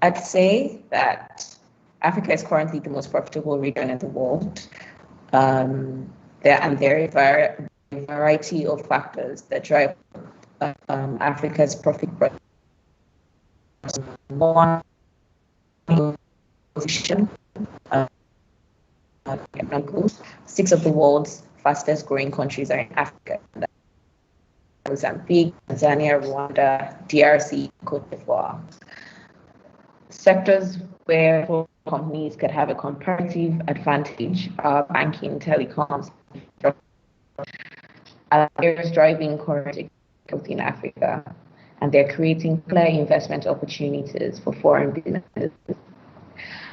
I'd say that Africa is currently the most profitable region in the world. There are a variety of factors that drive Africa's profit growth. One, position. 6 of the world's fastest growing countries are in Africa. Mozambique, Tanzania, Rwanda, DRC, Cote d'Ivoire. Sectors where companies could have a comparative advantage are banking, telecoms, areas driving current growth in Africa, and they're creating clear investment opportunities for foreign businesses.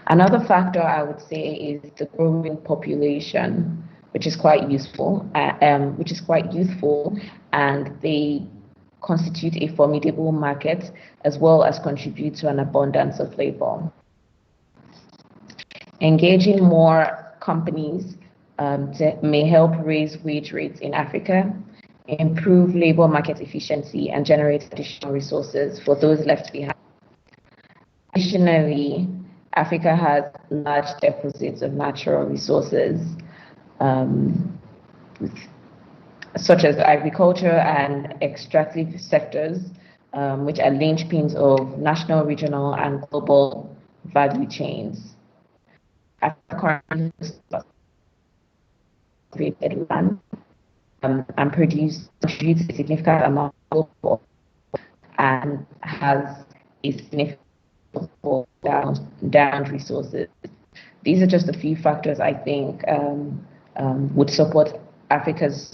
Another factor I would say is the growing population, which is quite youthful, and they constitute a formidable market, as well as contribute to an abundance of labor. Engaging more companies may help raise wage rates in Africa, improve labor market efficiency, and generate additional resources for those left behind. Additionally, Africa has large deposits of natural resources, such as agriculture and extractive sectors, which are linchpins of national, regional, and global value chains. Africa created land and contributes a significant amount of oil and has a significant downed resources. These are just a few factors I think would support Africa's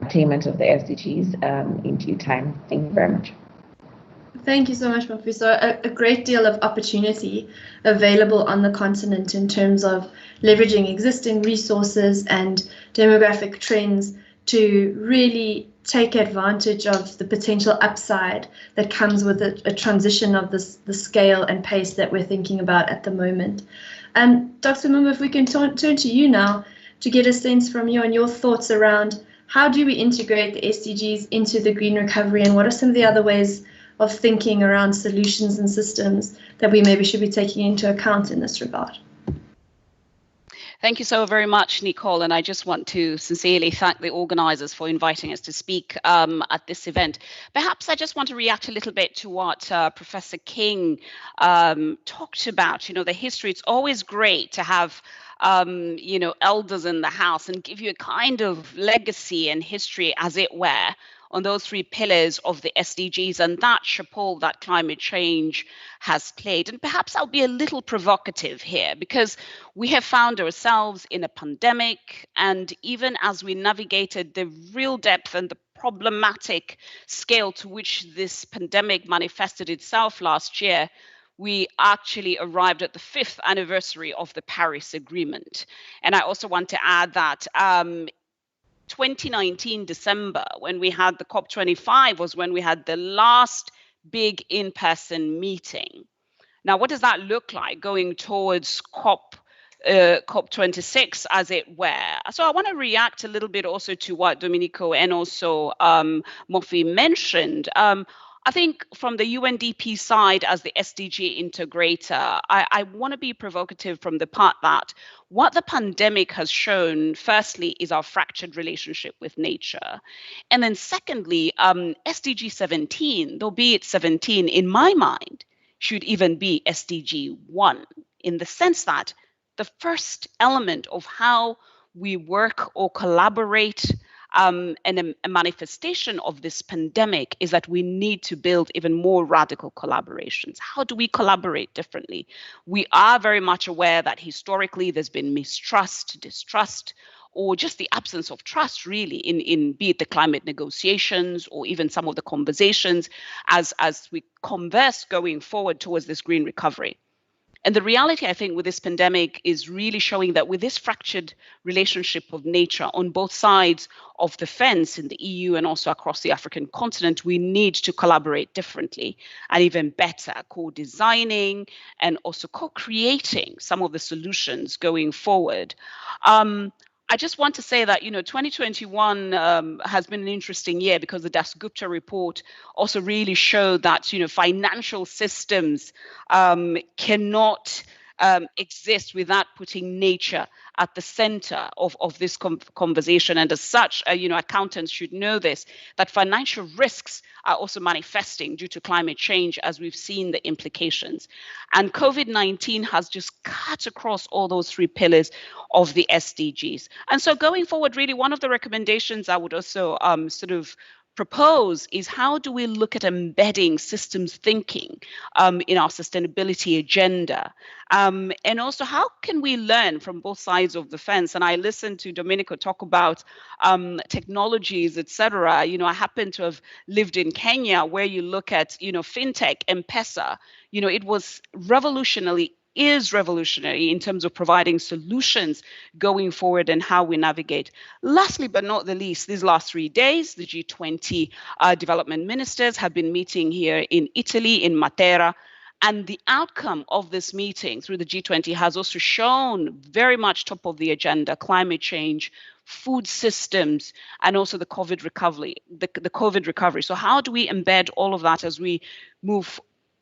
attainment of the SDGs in due time. Thank you very much. Thank you so much, Mafi. So a great deal of opportunity available on the continent in terms of leveraging existing resources and demographic trends to really take advantage of the potential upside that comes with a transition of the scale and pace that we're thinking about at the moment. Dr. Mumba, if we can turn to you now to get a sense from you on your thoughts around how do we integrate the SDGs into the green recovery, and what are some of the other ways of thinking around solutions and systems that we maybe should be taking into account in this regard? Thank you so very much, Nicole. And I just want to sincerely thank the organisers for inviting us to speak at this event. Perhaps I just want to react a little bit to what Professor King talked about. You know, the history. It's always great to have you know, elders in the house and give you a kind of legacy and history, as it were, on those 3 pillars of the SDGs and that role that climate change has played. And perhaps I'll be a little provocative here, because we have found ourselves in a pandemic, and even as we navigated the real depth and the problematic scale to which this pandemic manifested itself last year, we actually arrived at the 5th anniversary of the Paris Agreement. And I also want to add that 2019 December, when we had the COP25, was when we had the last big in-person meeting. Now, what does that look like going towards COP26, as it were? So I want to react a little bit also to what Domenico and also Mofi mentioned. I think from the UNDP side, as the SDG integrator, I want to be provocative from the part that what the pandemic has shown, firstly, is our fractured relationship with nature. And then secondly, SDG 17, though be it 17, in my mind, should even be SDG 1, in the sense that the first element of how we work or collaborate and a manifestation of this pandemic is that we need to build even more radical collaborations. How do we collaborate differently? We are very much aware that historically there's been mistrust, distrust, or just the absence of trust, really, in be it the climate negotiations or even some of the conversations as we converse going forward towards this green recovery. And the reality, I think, with this pandemic is really showing that with this fractured relationship of nature on both sides of the fence in the EU and also across the African continent, we need to collaborate differently and even better, co-designing and also co-creating some of the solutions going forward. I just want to say that, 2021 has been an interesting year because the Dasgupta report also really showed that, financial systems cannot exist without putting nature at the center of this conversation. And as such, accountants should know this, that financial risks are also manifesting due to climate change, as we've seen the implications. And COVID-19 has just cut across all those 3 pillars of the SDGs. And so going forward, really, one of the recommendations I would also propose is how do we look at embedding systems thinking in our sustainability agenda? And also, how can we learn from both sides of the fence? And I listened to Domenico talk about technologies, etc. I happen to have lived in Kenya, where you look at, fintech, M-Pesa. It was is revolutionary in terms of providing solutions going forward and how we navigate. Lastly, but not the least, these last 3 days, the G20 development ministers have been meeting here in Italy, in Matera, and the outcome of this meeting through the G20 has also shown very much top of the agenda: climate change, food systems, and also the COVID recovery. The COVID recovery. So how do we embed all of that as we move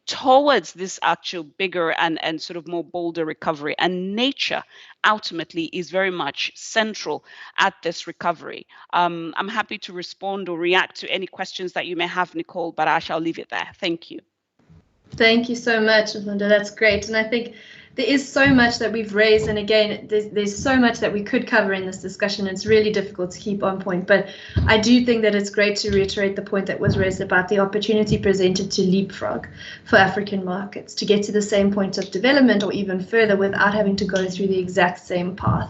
towards this actual bigger and sort of more bolder recovery? And nature ultimately is very much central at this recovery. I'm happy to respond or react to any questions that you may have, Nicole, but I shall leave it there. Thank you. Thank you so much, Linda. That's great. And I think there is so much that we've raised, and again, there's so much that we could cover in this discussion. It's really difficult to keep on point, but I do think that it's great to reiterate the point that was raised about the opportunity presented to leapfrog for African markets, to get to the same point of development or even further without having to go through the exact same path,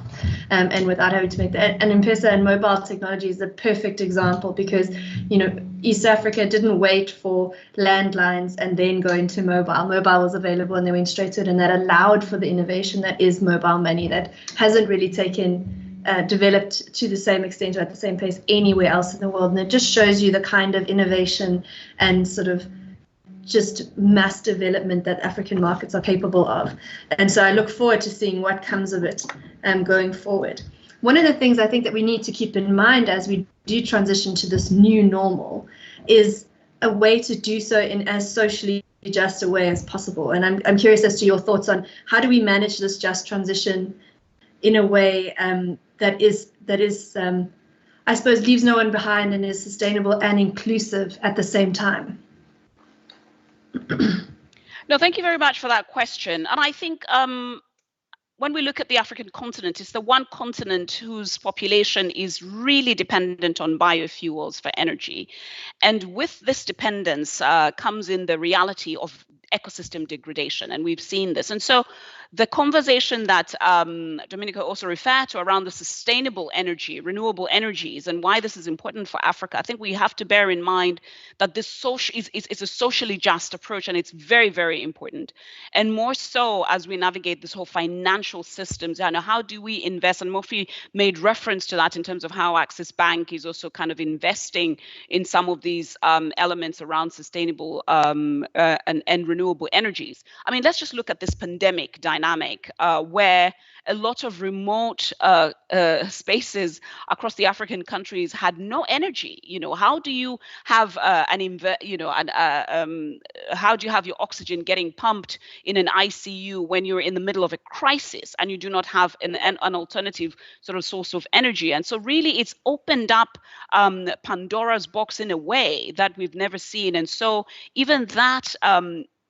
and without having to make that. And M-Pesa and mobile technology is a perfect example, because, East Africa didn't wait for landlines and then go into mobile. Mobile was available and they went straight to it, and that allowed for the innovation that is mobile money, that hasn't really taken developed to the same extent or at the same pace anywhere else in the world. And it just shows you the kind of innovation and sort of just mass development that African markets are capable of. And so I look forward to seeing what comes of it going forward. One of the things I think that we need to keep in mind as we do transition to this new normal is a way to do so in as socially just a way as possible. And I'm curious as to your thoughts on how do we manage this just transition in a way that is I suppose leaves no one behind and is sustainable and inclusive at the same time. No, thank you very much for that question. And I think when we look at the African continent, it's the one continent whose population is really dependent on biofuels for energy. And with this dependence comes in the reality of ecosystem degradation, and we've seen this. And so the conversation that Domenico also referred to around the sustainable energy, renewable energies, and why this is important for Africa, I think we have to bear in mind that this is a socially just approach, and it's very, very important. And more so as we navigate this whole financial systems, and how do we invest? And Mofi made reference to that in terms of how Axis Bank is also kind of investing in some of these elements around sustainable and renewable energies. I mean, let's just look at this pandemic dynamic where a lot of remote spaces across the African countries had no energy. You know, how do you have how do you have your oxygen getting pumped in an ICU when you're in the middle of a crisis and you do not have an alternative sort of source of energy? And so really it's opened up Pandora's box in a way that we've never seen. And so even that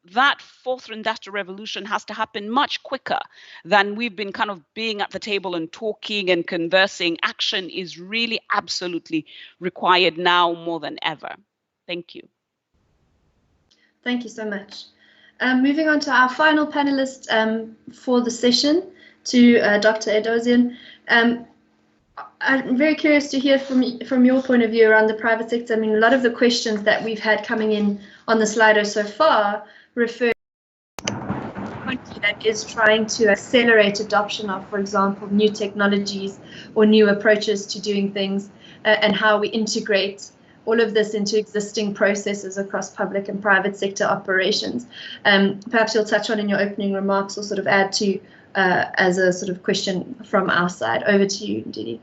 that fourth industrial revolution has to happen much quicker than we've been kind of being at the table and talking and conversing. Action is really absolutely required now more than ever. Thank you. Thank you so much. Moving on to our final panelist for the session, to Dr. Edozian. I'm very curious to hear from your point of view around the private sector. I mean, a lot of the questions that we've had coming in on the Slido so far refer to a country that is trying to accelerate adoption of, for example, new technologies or new approaches to doing things, and how we integrate all of this into existing processes across public and private sector operations. Perhaps you'll touch on in your opening remarks or sort of add to as a sort of question from our side. Over to you, Ndidi.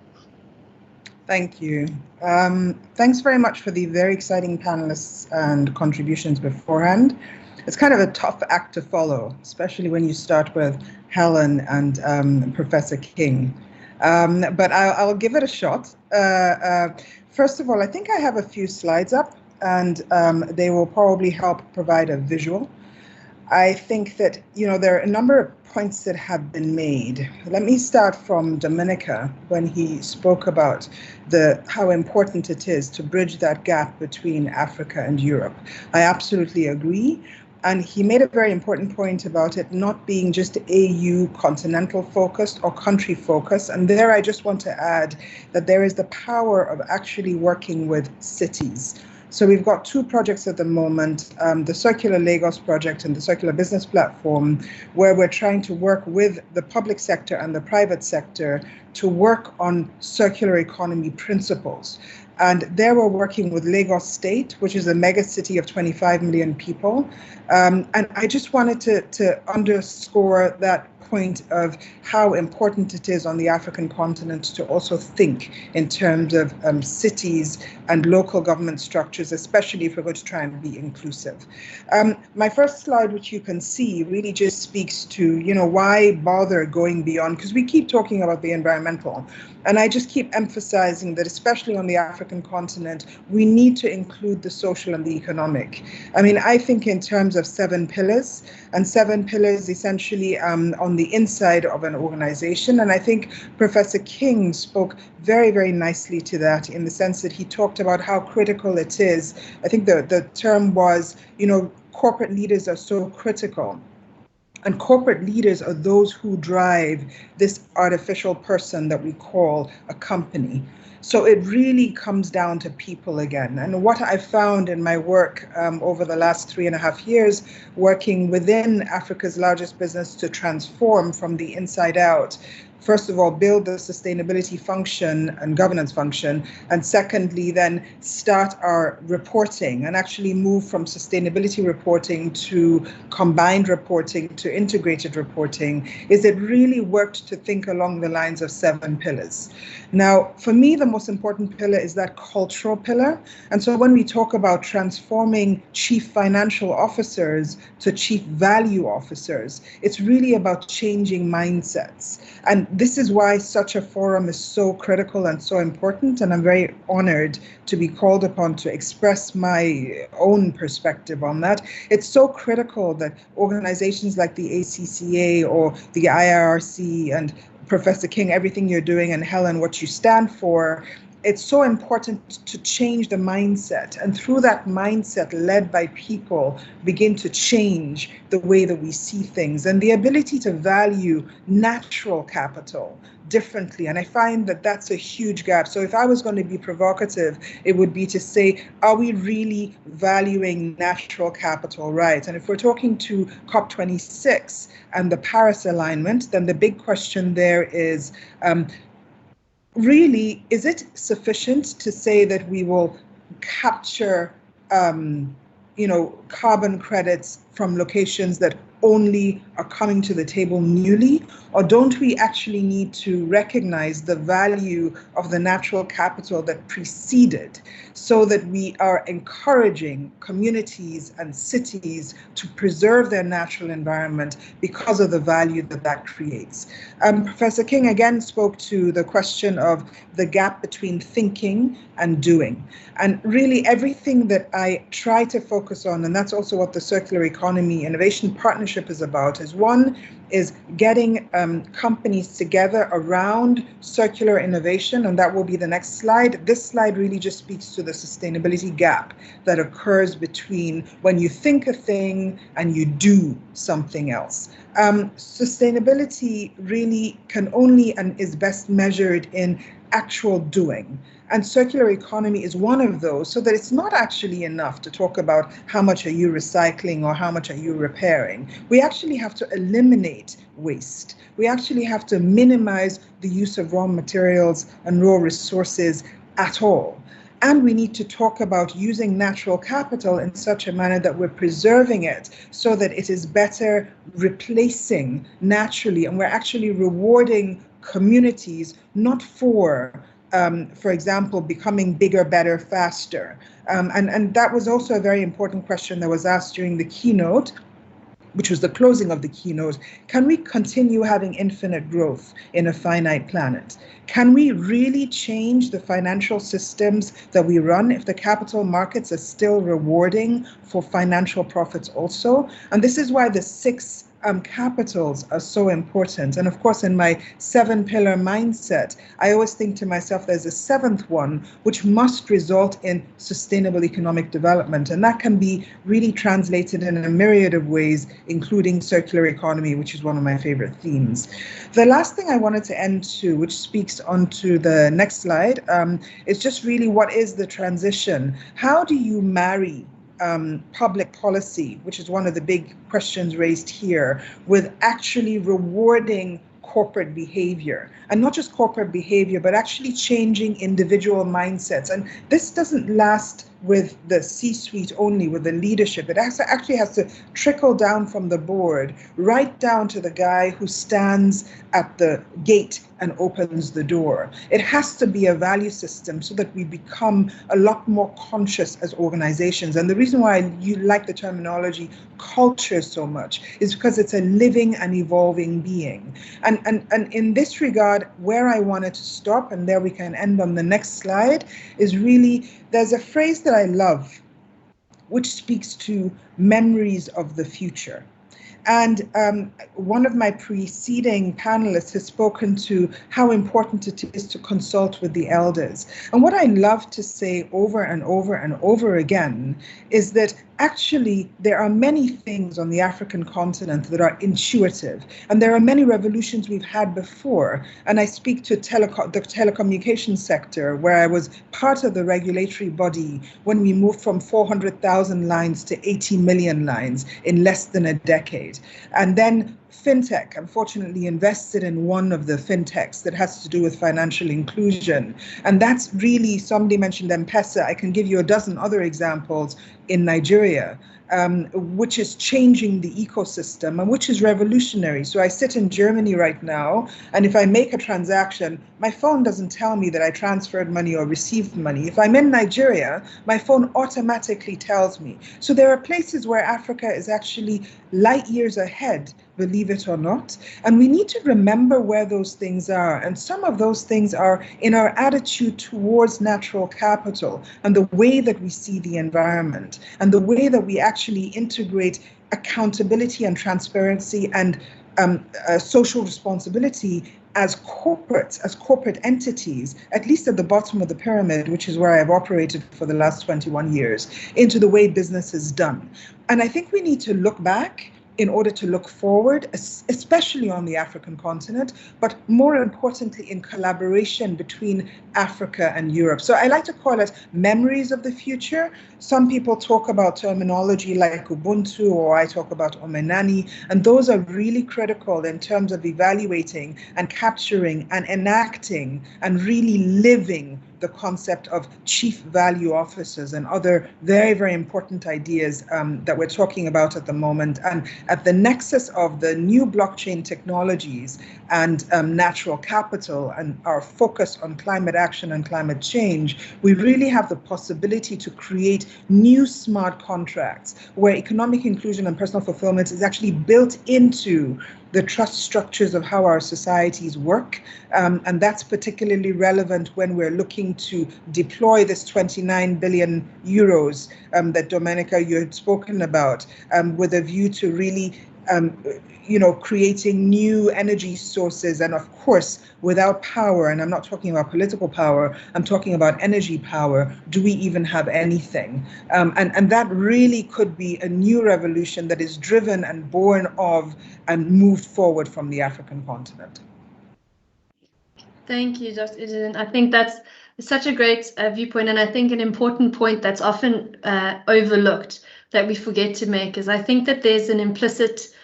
Thank you. Thanks very much for the very exciting panelists and contributions beforehand. It's kind of a tough act to follow, especially when you start with Helen and Professor King. But I'll give it a shot. First of all, I think I have a few slides up, and they will probably help provide a visual. I think that, there are a number of points that have been made. Let me start from Domenico when he spoke about how important it is to bridge that gap between Africa and Europe. I absolutely agree. And he made a very important point about it not being just AU continental focused or country focused. And there I just want to add that there is the power of actually working with cities. So we've got two projects at the moment, the Circular Lagos project and the Circular Business Platform, where we're trying to work with the public sector and the private sector to work on circular economy principles. And there we're working with Lagos State, which is a mega city of 25 million people. And I just wanted to underscore that point of how important it is on the African continent to also think in terms of cities and local government structures, especially if we're going to try and be inclusive. My first slide, which you can see, really just speaks to, why bother going beyond, because we keep talking about the environmental. And I just keep emphasizing that, especially on the African continent, we need to include the social and the economic. I mean, I think in terms of 7 pillars, and 7 pillars essentially on the inside of an organization. And I think Professor King spoke very, very nicely to that in the sense that he talked about how critical it is. I think the term was, corporate leaders are so critical. And corporate leaders are those who drive this artificial person that we call a company. So it really comes down to people again. And what I found in my work over the last 3.5 years, working within Africa's largest business to transform from the inside out, first of all, build the sustainability function and governance function, and secondly, then start our reporting and actually move from sustainability reporting to combined reporting to integrated reporting, is it really worked to think along the lines of 7 pillars. Now, for me, the most important pillar is that cultural pillar. And so when we talk about transforming chief financial officers to chief value officers, it's really about changing mindsets. And this is why such a forum is so critical and so important. And I'm very honored to be called upon to express my own perspective on that. It's so critical that organizations like the ACCA or the IRRC and Professor King, everything you're doing, and Helen, what you stand for, it's so important to change the mindset, and through that mindset led by people begin to change the way that we see things and the ability to value natural capital differently. And I find that that's a huge gap. So if I was going to be provocative, it would be to say, are we really valuing natural capital right? And if we're talking to COP26 and the Paris alignment, then the big question there is, really, is it sufficient to say that we will capture, carbon credits from locations that only are coming to the table newly? Or don't we actually need to recognize the value of the natural capital that preceded, so that we are encouraging communities and cities to preserve their natural environment because of the value that that creates? Professor King again spoke to the question of the gap between thinking and doing. And really everything that I try to focus on, and that's also what the Circular Economy Innovation Partnership is about, is one, is getting companies together around circular innovation, and that will be the next slide. This slide really just speaks to the sustainability gap that occurs between when you think a thing and you do something else. Sustainability really can only and is best measured in actual doing. And circular economy is one of those, so that it's not actually enough to talk about how much are you recycling or how much are you repairing. We actually have to eliminate waste. We actually have to minimize the use of raw materials and raw resources at all. And we need to talk about using natural capital in such a manner that we're preserving it so that it is better replacing naturally, and we're actually rewarding communities not for example, becoming bigger, better, faster. And that was also a very important question that was asked during the keynote, which was the closing of the keynote. Can we continue having infinite growth in a finite planet? Can we really change the financial systems that we run if the capital markets are still rewarding for financial profits also? And this is why the 6 capitals are so important. And of course, in my 7-pillar mindset, I always think to myself, there's a 7th one, which must result in sustainable economic development. And that can be really translated in a myriad of ways, including circular economy, which is one of my favorite themes. The last thing I wanted to end to, which speaks onto the next slide, is just really what is the transition? How do you marry public policy, which is one of the big questions raised here, with actually rewarding corporate behavior, and not just corporate behavior, but actually changing individual mindsets? And this doesn't last with the C-suite only, with the leadership. It actually has to trickle down from the board, right down to the guy who stands at the gate and opens the door. It has to be a value system so that we become a lot more conscious as organizations. And the reason why you like the terminology culture so much is because it's a living and evolving being. And in this regard, where I wanted to stop, and there we can end on the next slide, is really, there's a phrase that I love, which speaks to memories of the future. And one of my preceding panelists has spoken to how important it is to consult with the elders. And what I love to say over and over and over again is that actually there are many things on the African continent that are intuitive, and there are many revolutions we've had before. And I speak to the telecommunications sector, where I was part of the regulatory body when we moved from 400,000 lines to 80 million lines in less than a decade. And then fintech, unfortunately, invested in one of the fintechs that has to do with financial inclusion. And that's really, somebody mentioned M-Pesa. I can give you a dozen other examples in Nigeria, which is changing the ecosystem and which is revolutionary. So I sit in Germany right now, and if I make a transaction, my phone doesn't tell me that I transferred money or received money. If I'm in Nigeria, my phone automatically tells me. So there are places where Africa is actually light years ahead, believe it or not. And we need to remember where those things are. And some of those things are in our attitude towards natural capital and the way that we see the environment and the way that we actually integrate accountability and transparency and social responsibility as corporate entities, at least at the bottom of the pyramid, which is where I've operated for the last 21 years, into the way business is done. And I think we need to look back in order to look forward, especially on the African continent, but more importantly in collaboration between Africa and Europe. So I like to call it memories of the future. Some people talk about terminology like Ubuntu, or I talk about Omenani, and those are really critical in terms of evaluating and capturing and enacting and really living the concept of chief value officers and other very, very important ideas that we're talking about at the moment. And at the nexus of the new blockchain technologies and natural capital and our focus on climate action and climate change, we really have the possibility to create new smart contracts where economic inclusion and personal fulfillment is actually built into the trust structures of how our societies work. And that's particularly relevant when we're looking to deploy this 29 billion euros that Domenica, you had spoken about, with a view to really creating new energy sources. And of course, without power, and I'm not talking about political power, I'm talking about energy power, do we even have anything? And that really could be a new revolution that is driven and born of and moved forward from the African continent. Thank you, Dr. Iden. I think that's such a great viewpoint, and I think an important point that's often overlooked that we forget to make is I think that there's an implicit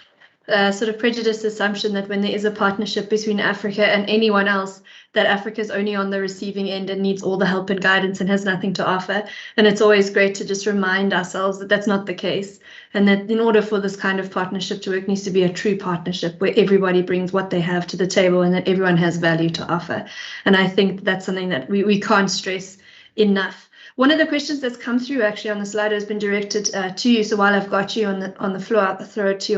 sort of prejudiced assumption that when there is a partnership between Africa and anyone else, that Africa is only on the receiving end and needs all the help and guidance and has nothing to offer. And it's always great to just remind ourselves that that's not the case, and that in order for this kind of partnership to work, needs to be a true partnership where everybody brings what they have to the table and that everyone has value to offer. And I think that's something that we can't stress enough. One of the questions that's come through actually on the slide has been directed to you. So while I've got you on the floor, I'll throw it to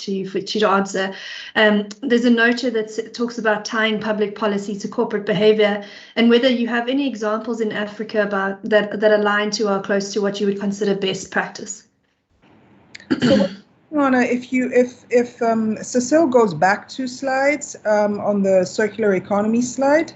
you to answer. There's a note here that talks about tying public policy to corporate behavior, and whether you have any examples in Africa about that align to or close to what you would consider best practice. So, Anna, if Cecile goes back 2 slides on the circular economy slide.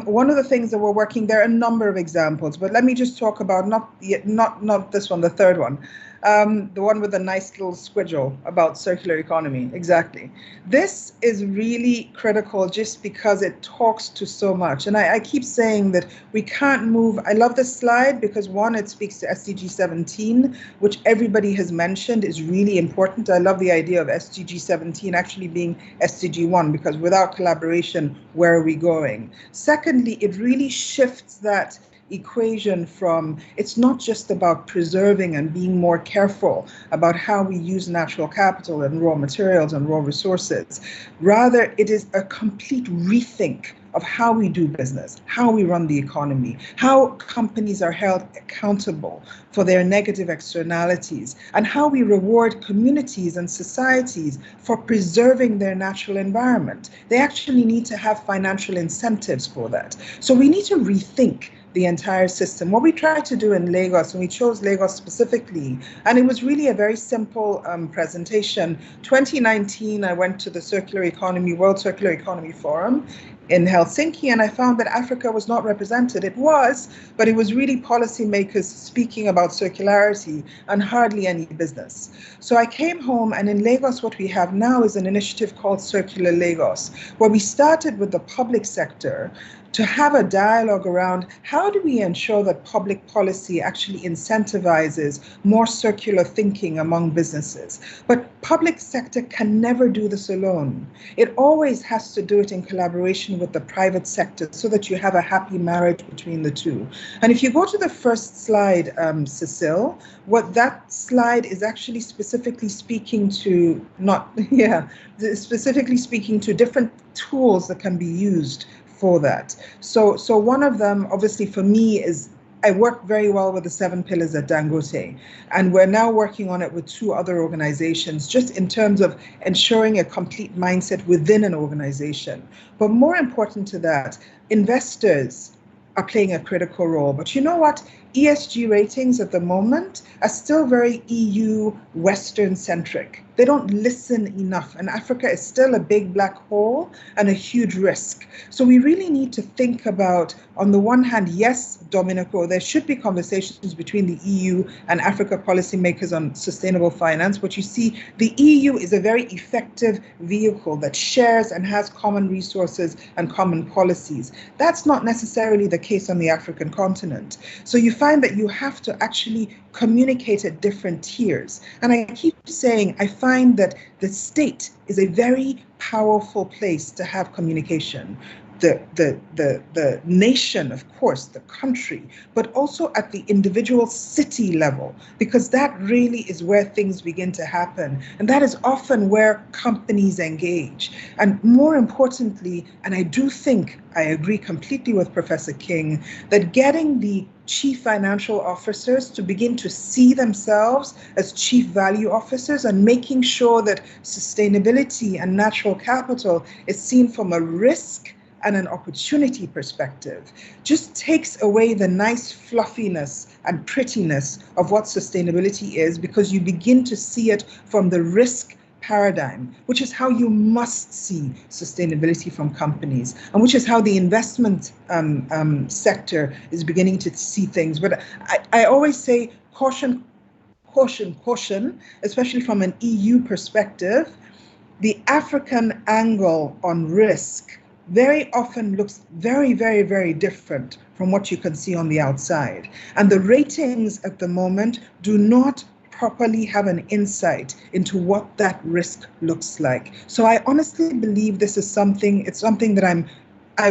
One of the things that we're working, there are a number of examples, but let me just talk about not this one, the third one, the one with the nice little squiggle about circular economy. Exactly. This is really critical just because it talks to so much. And I keep saying that we can't move. I love this slide because one, it speaks to SDG 17, which everybody has mentioned is really important. I love the idea of SDG 17 actually being SDG 1, because without collaboration, where are we going? Secondly, it really shifts that equation from, it's not just about preserving and being more careful about how we use natural capital and raw materials and raw resources. Rather, it is a complete rethink of how we do business, how we run the economy, how companies are held accountable for their negative externalities, and how we reward communities and societies for preserving their natural environment. They actually need to have financial incentives for that. So we need to rethink the entire system. What we tried to do in Lagos, and we chose Lagos specifically, and it was really a very simple presentation. 2019, I went to the World Circular Economy Forum in Helsinki, and I found that Africa was not represented. It was, but it was really policymakers speaking about circularity and hardly any business. So I came home, and in Lagos, what we have now is an initiative called Circular Lagos, where we started with the public sector to have a dialogue around how do we ensure that public policy actually incentivizes more circular thinking among businesses. But public sector can never do this alone. It always has to do it in collaboration with the private sector so that you have a happy marriage between the two. And if you go to the first slide, Cecile, what that slide is actually specifically speaking to, specifically speaking to different tools that can be used for that. So one of them, obviously for me, is I work very well with the 7 pillars at Dangote, and we're now working on it with 2 other organizations, just in terms of ensuring a complete mindset within an organization. But more important to that, investors are playing a critical role. But you know what? ESG ratings at the moment are still very EU Western centric. They don't listen enough, and Africa is still a big black hole and a huge risk. So we really need to think about, on the one hand, yes, Dominico, there should be conversations between the EU and Africa policymakers on sustainable finance, but you see, the EU is a very effective vehicle that shares and has common resources and common policies. That's not necessarily the case on the African continent. So you find that you have to actually communicate at different tiers. And I keep saying, I find that the state is a very powerful place to have communication. The nation, of course, the country, but also at the individual city level, because that really is where things begin to happen. And that is often where companies engage. And more importantly, and I do think I agree completely with Professor King, that getting the chief financial officers to begin to see themselves as chief value officers and making sure that sustainability and natural capital is seen from a risk and an opportunity perspective just takes away the nice fluffiness and prettiness of what sustainability is, because you begin to see it from the risk paradigm, which is how you must see sustainability from companies, and which is how the investment sector is beginning to see things. But I always say caution, caution, caution, especially from an EU perspective. The African angle on risk very often looks very, very, very different from what you can see on the outside. And the ratings at the moment do not properly have an insight into what that risk looks like. So I honestly believe this is something, it's something that I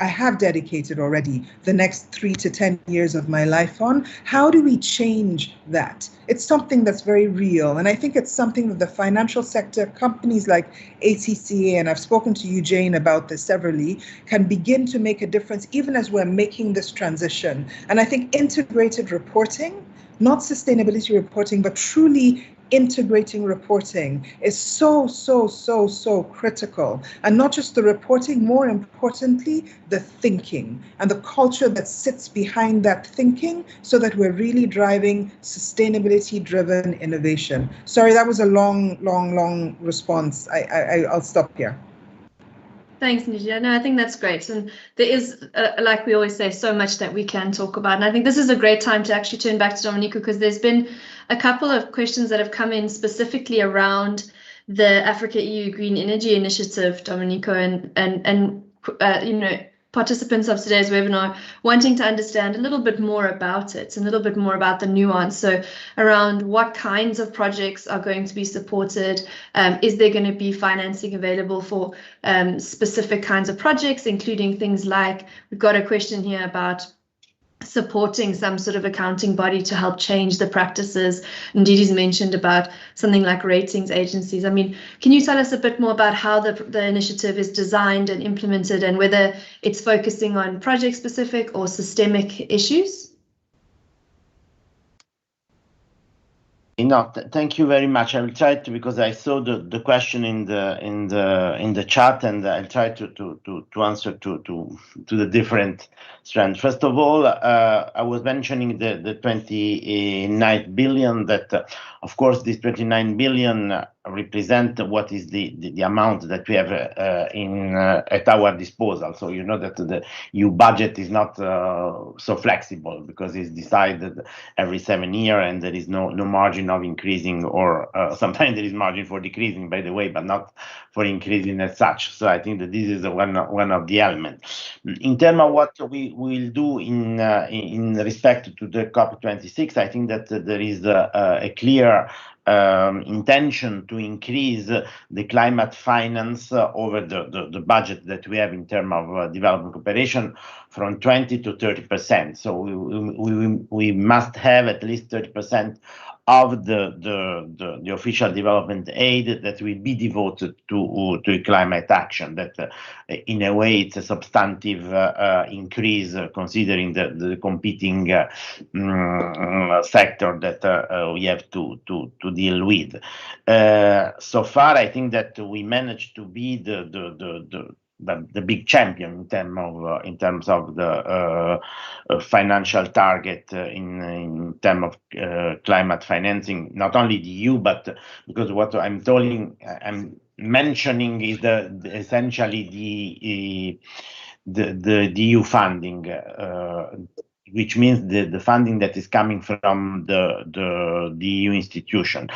have dedicated already the next 3 to 10 years of my life on. How do we change that? It's something that's very real. And I think it's something that the financial sector, companies like ACCA, and I've spoken to you, Jane, about this severally, can begin to make a difference even as we're making this transition. And I think integrated reporting, not sustainability reporting, but truly integrating reporting is so critical. And not just the reporting, more importantly, the thinking and the culture that sits behind that thinking, so that we're really driving sustainability-driven innovation. Sorry, that was a long response. I'll stop here. Thanks, Nidia. No, I think that's great. And there is, like we always say, so much that we can talk about. And I think this is a great time to actually turn back to Dominico, because there's been a couple of questions that have come in specifically around the Africa-EU Green Energy Initiative, Dominico, and you know, participants of today's webinar wanting to understand a little bit more about it and a little bit more about the nuance. So around what kinds of projects are going to be supported, is there going to be financing available for specific kinds of projects, including things like, we've got a question here about supporting some sort of accounting body to help change the practices. And Didi's mentioned about something like ratings agencies. I mean, can you tell us a bit more about how the initiative is designed and implemented, and whether it's focusing on project specific or systemic issues? No, thank you very much. I will try to, because I saw the question in the chat, and I'll try to answer to the different strands. First of all, I was mentioning the 29 billion. That of course this 29 billion represent what is the amount that we have at our disposal. So you know that the EU budget is not so flexible because it's decided every 7 years, and there is no margin of increasing, or sometimes there is margin for decreasing, by the way, but not for increasing as such. So I think that this is one of the elements. In terms of what we will do in respect to the COP26, I think that there is a clear intention to increase the climate finance over the budget that we have in terms of development cooperation from 20 to 30%. So we must have at least 30% of the official development aid that will be devoted to climate action. That in a way it's a substantive increase considering the competing sector that we have to deal with. So far, I think that we managed to be the big champion in terms of the financial target in terms of climate financing, not only the EU, but because what I'm mentioning is essentially the EU funding, which means the funding that is coming from the EU institution.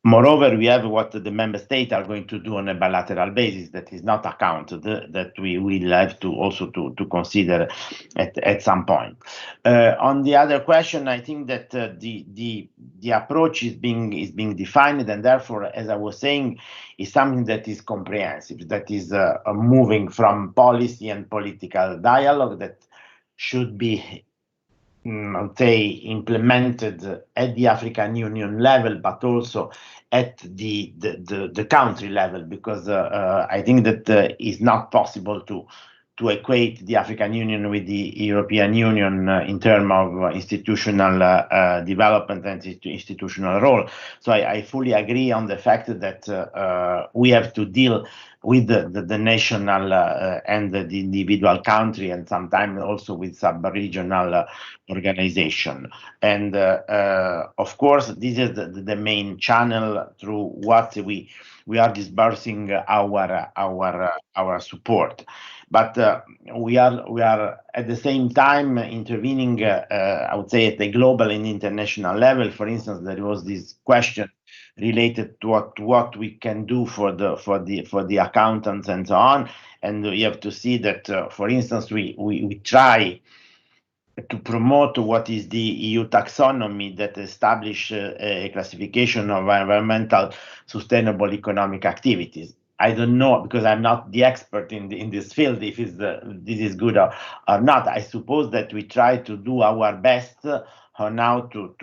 Moreover, we have what the member states are going to do on a bilateral basis that is not accounted, that we will have to also to consider at some point. On the other question, I think that the approach is being defined, and therefore, as I was saying, is something that is comprehensive, that is moving from policy and political dialogue that should be I would say implemented at the African Union level, but also at the country level, because I think that it's not possible to equate the African Union with the European Union in terms of institutional development and institutional role. So I fully agree on the fact that we have to deal with the national and the individual country, and sometimes also with sub-regional organization. And of course, this is the main channel through what we are disbursing our support. But we are at the same time intervening, I would say, at the global and international level. For instance, there was this question related to what we can do for the accountants and so on. And you have to see that, for instance, we try to promote what is the EU taxonomy that establish a classification of environmental sustainable economic activities. I don't know, because I'm not the expert in this field, if this is good or not. I suppose that we try to do our best on how to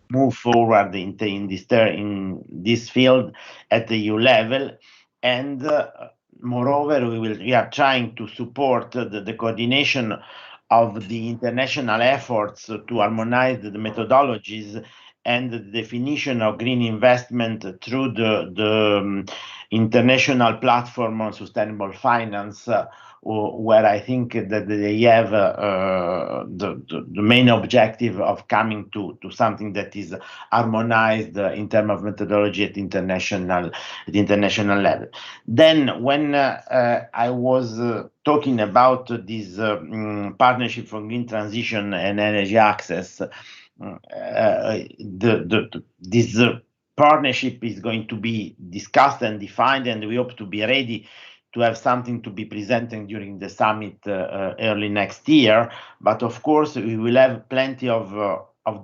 move forward in this field at the EU level, and moreover, we are trying to support the coordination of the international efforts to harmonize the methodologies and the definition of green investment through the international platform on sustainable finance, where I think that they have the main objective of coming to something that is harmonized in terms of methodology at the international level. Then, when I was talking about this partnership for green transition and energy access, this partnership is going to be discussed and defined, and we hope to be ready to have something to be presented during the summit early next year. But of course, we will have plenty of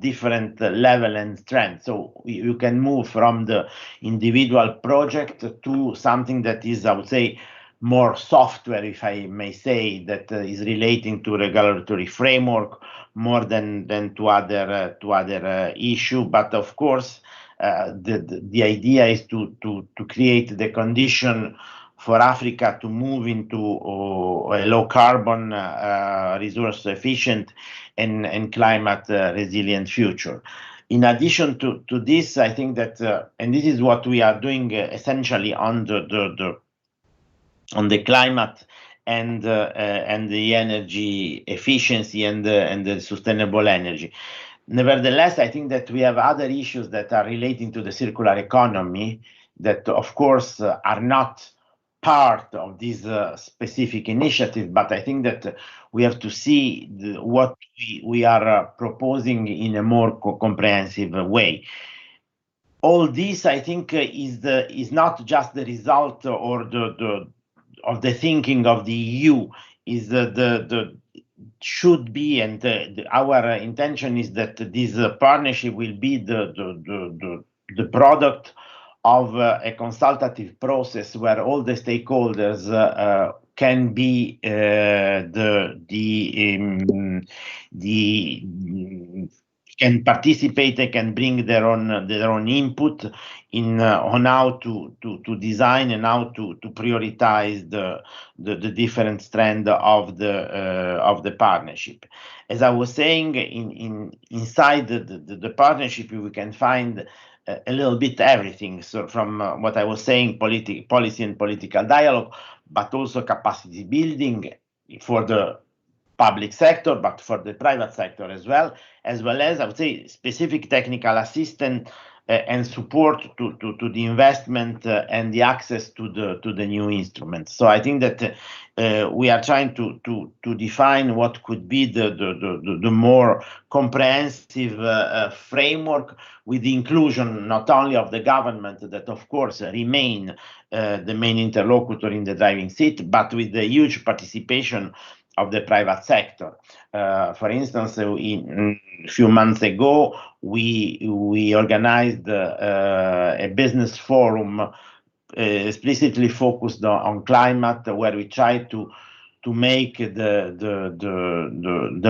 different level and strength. So you can move from the individual project to something that is, I would say, more software, if I may say, that is relating to regulatory framework more than to other issue. But of course, the idea is to create the condition for Africa to move into a low carbon, resource efficient and climate resilient future. In addition to this, I think that, and this is what we are doing essentially on the climate and the energy efficiency and the sustainable energy. Nevertheless, I think that we have other issues that are relating to the circular economy that, of course, are not part of this specific initiative, but I think that we have to see what we are proposing in a more comprehensive way. All this, I think, is not just the result or of the thinking of the EU. Is should be, and our intention is that this partnership will be the product of a consultative process where all the stakeholders can be can participate, they can bring their own input in on how to design and how to prioritize the different strand of the partnership. As I was saying, inside the partnership, we can find a little bit everything. So from what I was saying, policy and political dialogue, but also capacity building for the public sector, but for the private sector as well as I would say specific technical assistance and support to the investment and the access to the new instruments. So I think that we are trying to define what could be the more comprehensive framework, with the inclusion not only of the government, that of course remain the main interlocutor in the driving seat, but with the huge participation of the private sector. For instance, a few months ago, we organized a business forum explicitly focused on climate, where we tried to make the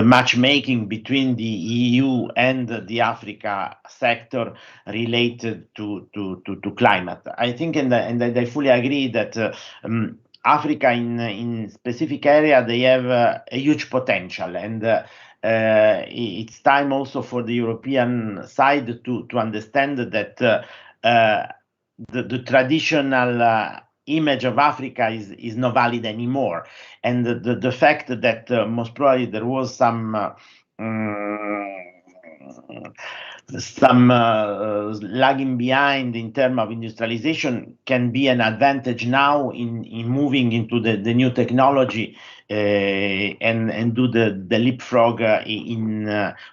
matchmaking between the EU and the Africa sector related to climate. I think, and I fully agree that Africa in specific area, they have a huge potential, and it's time also for the European side to understand that the traditional image of Africa is not valid anymore, and the fact that most probably there was some lagging behind in terms of industrialization can be an advantage now in moving into the new technology and do the leapfrog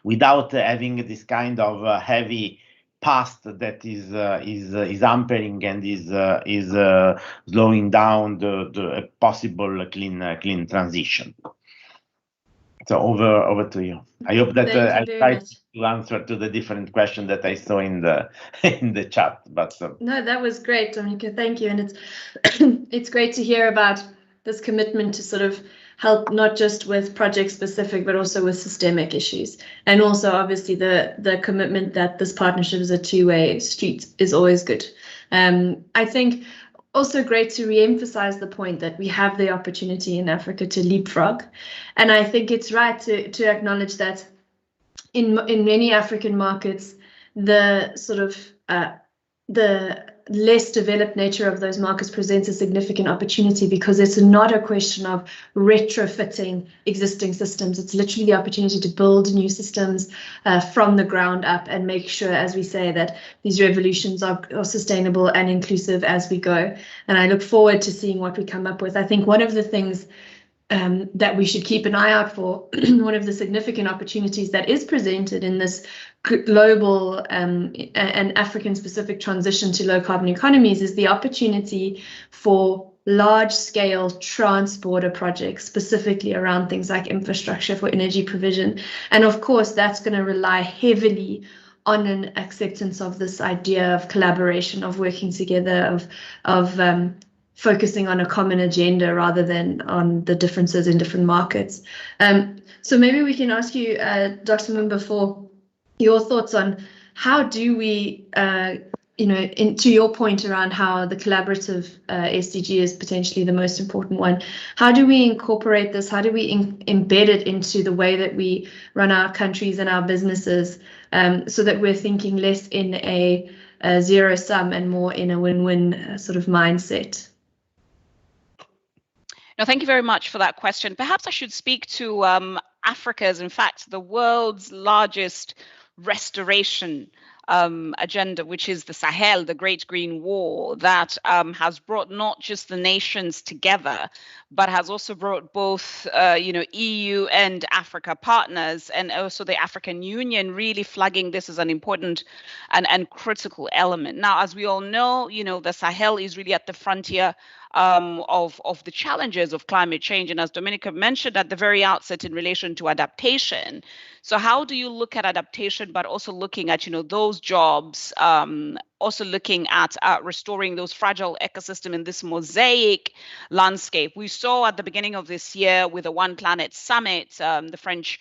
without having this kind of heavy past that is hampering and is slowing down the possible clean transition. So over to you. I hope that I tried to answer to the different questions that I saw in the chat. But no, that was great, Dominica. Thank you, and it's great to hear about this commitment to sort of help not just with project specific, but also with systemic issues, and also obviously the commitment that this partnership is a two-way street is always good. I think. Also great to re-emphasize the point that we have the opportunity in Africa to leapfrog. And I think it's right to acknowledge that in many African markets, the sort of the less developed nature of those markets presents a significant opportunity, because it's not a question of retrofitting existing systems. It's literally the opportunity to build new systems from the ground up and make sure, as we say, that these revolutions are sustainable and inclusive as we go. And I look forward to seeing what we come up with. I think one of the things that we should keep an eye out for, one of the significant opportunities that is presented in this global and African-specific transition to low-carbon economies, is the opportunity for large-scale transporter projects, specifically around things like infrastructure for energy provision. And of course, that's going to rely heavily on an acceptance of this idea of collaboration, of working together, of focusing on a common agenda rather than on the differences in different markets. So maybe we can ask you, Dr. Mumba, for your thoughts on how do we, to your point around how the collaborative SDG is potentially the most important one, how do we incorporate this? How do we embed it into the way that we run our countries and our businesses, so that we're thinking less in a zero sum and more in a win-win sort of mindset? No, thank you very much for that question. Perhaps I should speak to Africa as, in fact, the world's largest restoration agenda, which is the Sahel, the Great Green Wall, that has brought not just the nations together, but has also brought both, EU and Africa partners, and also the African Union really flagging this as an important and critical element. Now, as we all know, the Sahel is really at the frontier of the challenges of climate change. And as Dominica mentioned at the very outset in relation to adaptation, so how do you look at adaptation, but also looking at, those jobs, also looking at restoring those fragile ecosystem in this mosaic landscape? We saw at the beginning of this year with the One Planet Summit, the French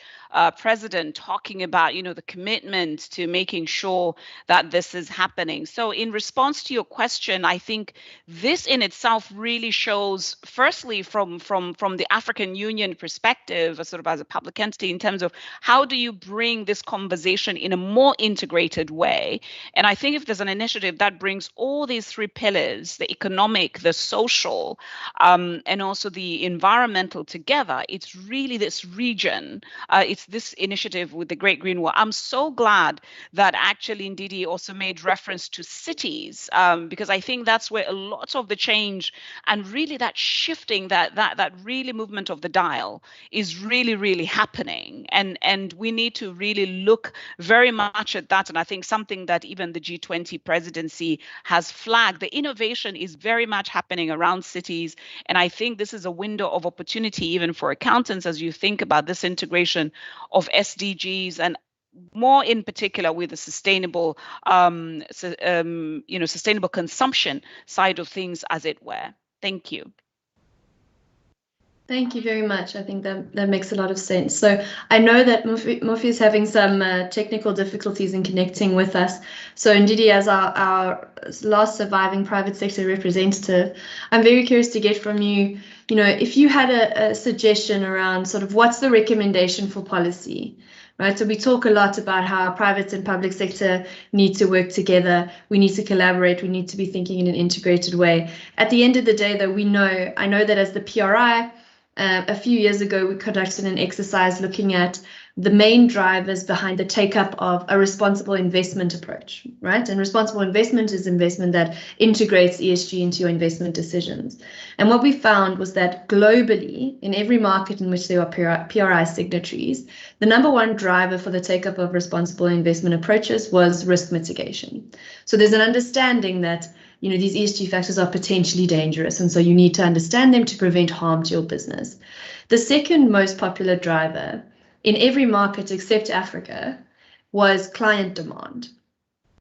president talking about, the commitment to making sure that this is happening. So in response to your question, I think this in itself really shows, firstly, from the African Union perspective, sort of as a public entity, in terms of how do you bring this conversation in a more integrated way? And I think if there's an initiative that brings all these three pillars, the economic, the social, and also the environmental together, it's really this region, it's this initiative with the Great Green Wall. I'm so glad that actually Ndidi also made reference to cities, because I think that's where a lot of the change and really that shifting, that really movement of the dial is really, really happening. And we need to really look very much at that. And I think something that even the G20 presidency has flagged, the innovation is very much happening around cities. And I think this is a window of opportunity even for accountants as you think about this integration of SDGs and more in particular with the sustainable, sustainable consumption side of things, as it were. Thank you. Thank you very much. I think that makes a lot of sense. So I know that Mufi is having some technical difficulties in connecting with us. So Ndidi, as our last surviving private sector representative, I'm very curious to get from you, if you had a suggestion around sort of what's the recommendation for policy, right? So we talk a lot about how private and public sector need to work together. We need to collaborate. We need to be thinking in an integrated way. At the end of the day, though, I know that as the PRI, a few years ago, we conducted an exercise looking at the main drivers behind the take-up of a responsible investment approach, right? And responsible investment is investment that integrates ESG into your investment decisions. And what we found was that globally, in every market in which there are PRI signatories, the number one driver for the take-up of responsible investment approaches was risk mitigation. So there's an understanding that these ESG factors are potentially dangerous, and so you need to understand them to prevent harm to your business. The second most popular driver in every market except Africa was client demand.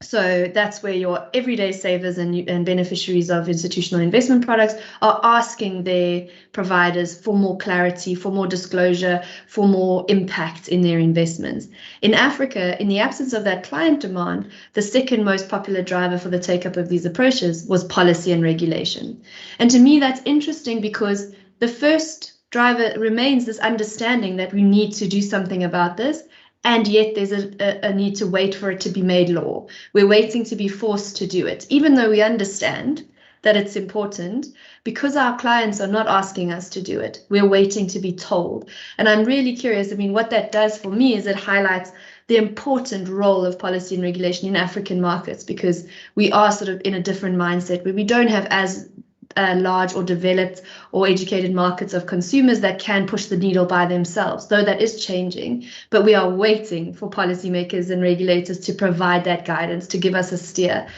So that's where your everyday savers and beneficiaries of institutional investment products are asking their providers for more clarity, for more disclosure, for more impact in their investments. In Africa, in the absence of that client demand, the second most popular driver for the take-up of these approaches was policy and regulation. And to me, that's interesting because the first driver remains this understanding that we need to do something about this. And yet there's a need to wait for it to be made law. We're waiting to be forced to do it, even though we understand that it's important, because our clients are not asking us to do it. We're waiting to be told. And I'm really curious, what that does for me is it highlights the important role of policy and regulation in African markets, because we are sort of in a different mindset where we don't have as large or developed or educated markets of consumers that can push the needle by themselves, though that is changing. But we are waiting for policymakers and regulators to provide that guidance, to give us a steer.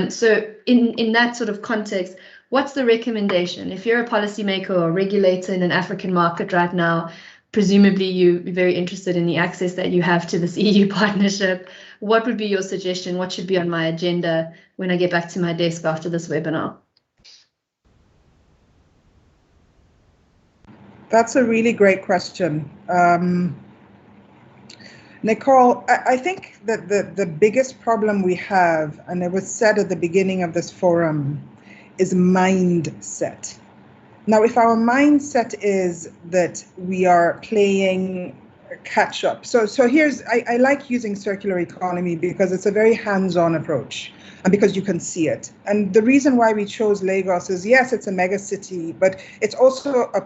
So in that sort of context, what's the recommendation? If you're a policymaker or regulator in an African market right now, presumably you're very interested in the access that you have to this EU partnership. What would be your suggestion? What should be on my agenda when I get back to my desk after this webinar? That's a really great question. Nicole, I think that the biggest problem we have, and it was said at the beginning of this forum, is mindset. Now, if our mindset is that we are playing catch up, so here's, I like using circular economy because it's a very hands-on approach and because you can see it. And the reason why we chose Lagos is, yes, it's a mega city, but it's also a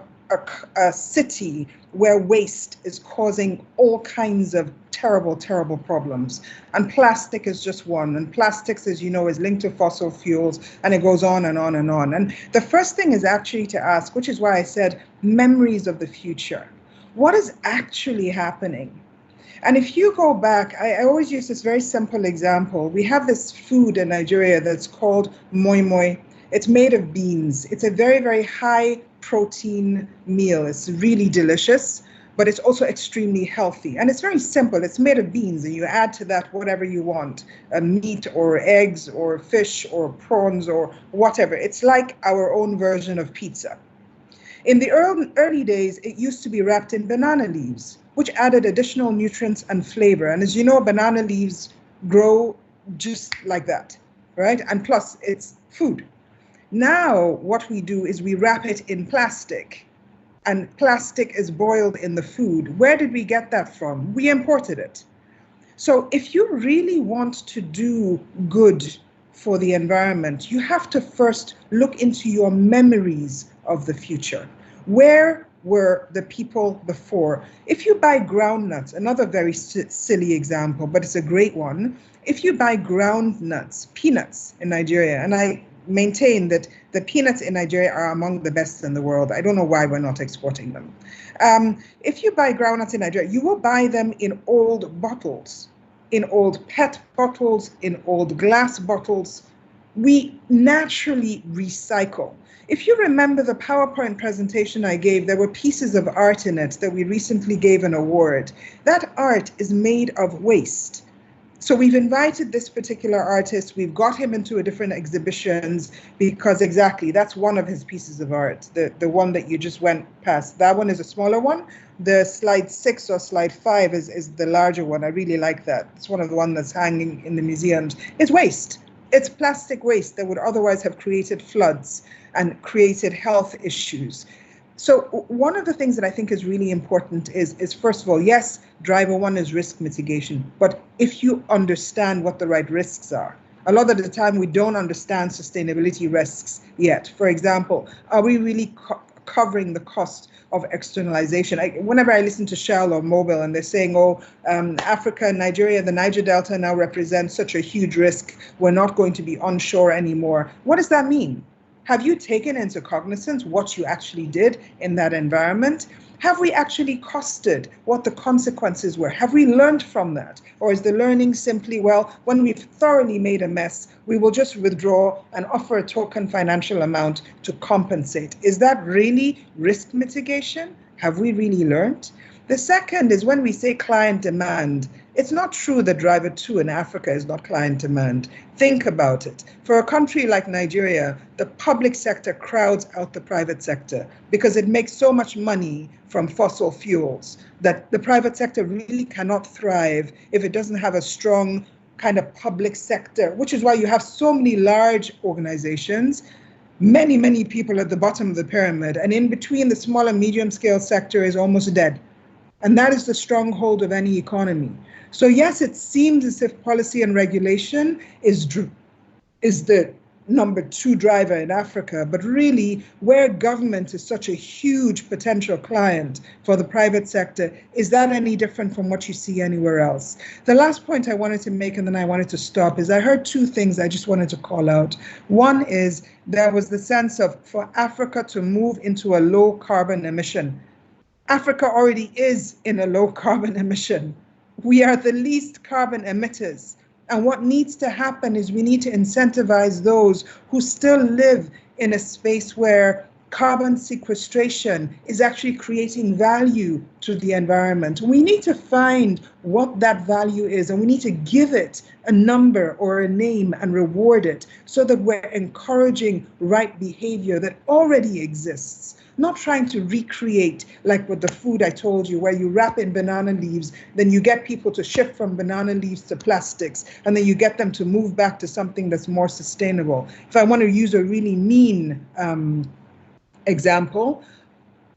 a city where waste is causing all kinds of terrible, terrible problems. And plastic is just one. And plastics, as you know, is linked to fossil fuels, and it goes on and on and on. And the first thing is actually to ask, which is why I said memories of the future. What is actually happening? And if you go back, I always use this very simple example. We have this food in Nigeria that's called moi moi. It's made of beans. It's a very, very high protein meal. It's really delicious, but it's also extremely healthy. And it's very simple. It's made of beans, and you add to that whatever you want, meat or eggs or fish or prawns or whatever. It's like our own version of pizza. In the early days, it used to be wrapped in banana leaves, which added additional nutrients and flavor. And as you know, banana leaves grow just like that, right? And plus, it's food. Now, what we do is we wrap it in plastic, and plastic is boiled in the food. Where did we get that from? We imported it. So if you really want to do good for the environment, you have to first look into your memories of the future. Where were the people before? If you buy groundnuts, another very silly example, but it's a great one. If you buy groundnuts, peanuts in Nigeria, and I maintain that the peanuts in Nigeria are among the best in the world. I don't know why we're not exporting them. If you buy groundnuts in Nigeria, you will buy them in old bottles, in old PET bottles, in old glass bottles. We naturally recycle. If you remember the PowerPoint presentation I gave, there were pieces of art in it that we recently gave an award. That art is made of waste. So we've invited this particular artist, we've got him into different exhibitions because exactly, that's one of his pieces of art, the one that you just went past. That one is a smaller one. The slide 6 or slide 5 is the larger one. I really like that. It's one of the ones that's hanging in the museums. It's waste. It's plastic waste that would otherwise have created floods and created health issues. So one of the things that I think is really important is first of all, yes, driver one is risk mitigation, but if you understand what the right risks are, a lot of the time we don't understand sustainability risks yet. For example, are we really covering the cost of externalization? Whenever I listen to Shell or Mobil and they're saying, oh, Africa, Nigeria, the Niger Delta now represents such a huge risk, we're not going to be onshore anymore. What does that mean? Have you taken into cognizance what you actually did in that environment? Have we actually costed what the consequences were? Have we learned from that? Or is the learning simply, well, when we've thoroughly made a mess, we will just withdraw and offer a token financial amount to compensate? Is that really risk mitigation? Have we really learned? The second is when we say client demand, it's not true that driver 2 in Africa is not client demand. Think about it. For a country like Nigeria, the public sector crowds out the private sector because it makes so much money from fossil fuels that the private sector really cannot thrive if it doesn't have a strong kind of public sector, which is why you have so many large organizations, many, many people at the bottom of the pyramid, and in between the small and medium scale sector is almost dead. And that is the stronghold of any economy. So yes, it seems as if policy and regulation is the number 2 driver in Africa, but really where government is such a huge potential client for the private sector, is that any different from what you see anywhere else? The last point I wanted to make, and then I wanted to stop, is I heard 2 things I just wanted to call out. One is there was the sense of for Africa to move into a low carbon emission. Africa already is in a low carbon emission. We are the least carbon emitters. And what needs to happen is we need to incentivize those who still live in a space where carbon sequestration is actually creating value to the environment. We need to find what that value is, and we need to give it a number or a name and reward it so that we're encouraging right behavior that already exists. Not trying to recreate like with the food I told you, where you wrap in banana leaves, then you get people to shift from banana leaves to plastics, and then you get them to move back to something that's more sustainable. If I want to use a really mean example,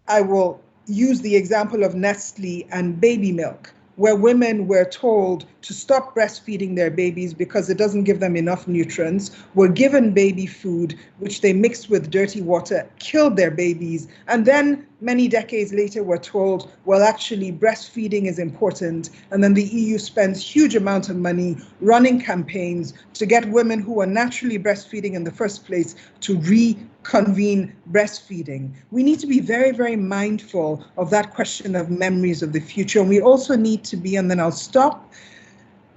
I will use the example of Nestle and baby milk, where women were told to stop breastfeeding their babies because it doesn't give them enough nutrients, were given baby food, which they mixed with dirty water, killed their babies, and then many decades later were told, well, actually breastfeeding is important. And then the EU spends huge amounts of money running campaigns to get women who are naturally breastfeeding in the first place to reconvene breastfeeding. We need to be very, very mindful of that question of memories of the future. And we also need to be, and then I'll stop,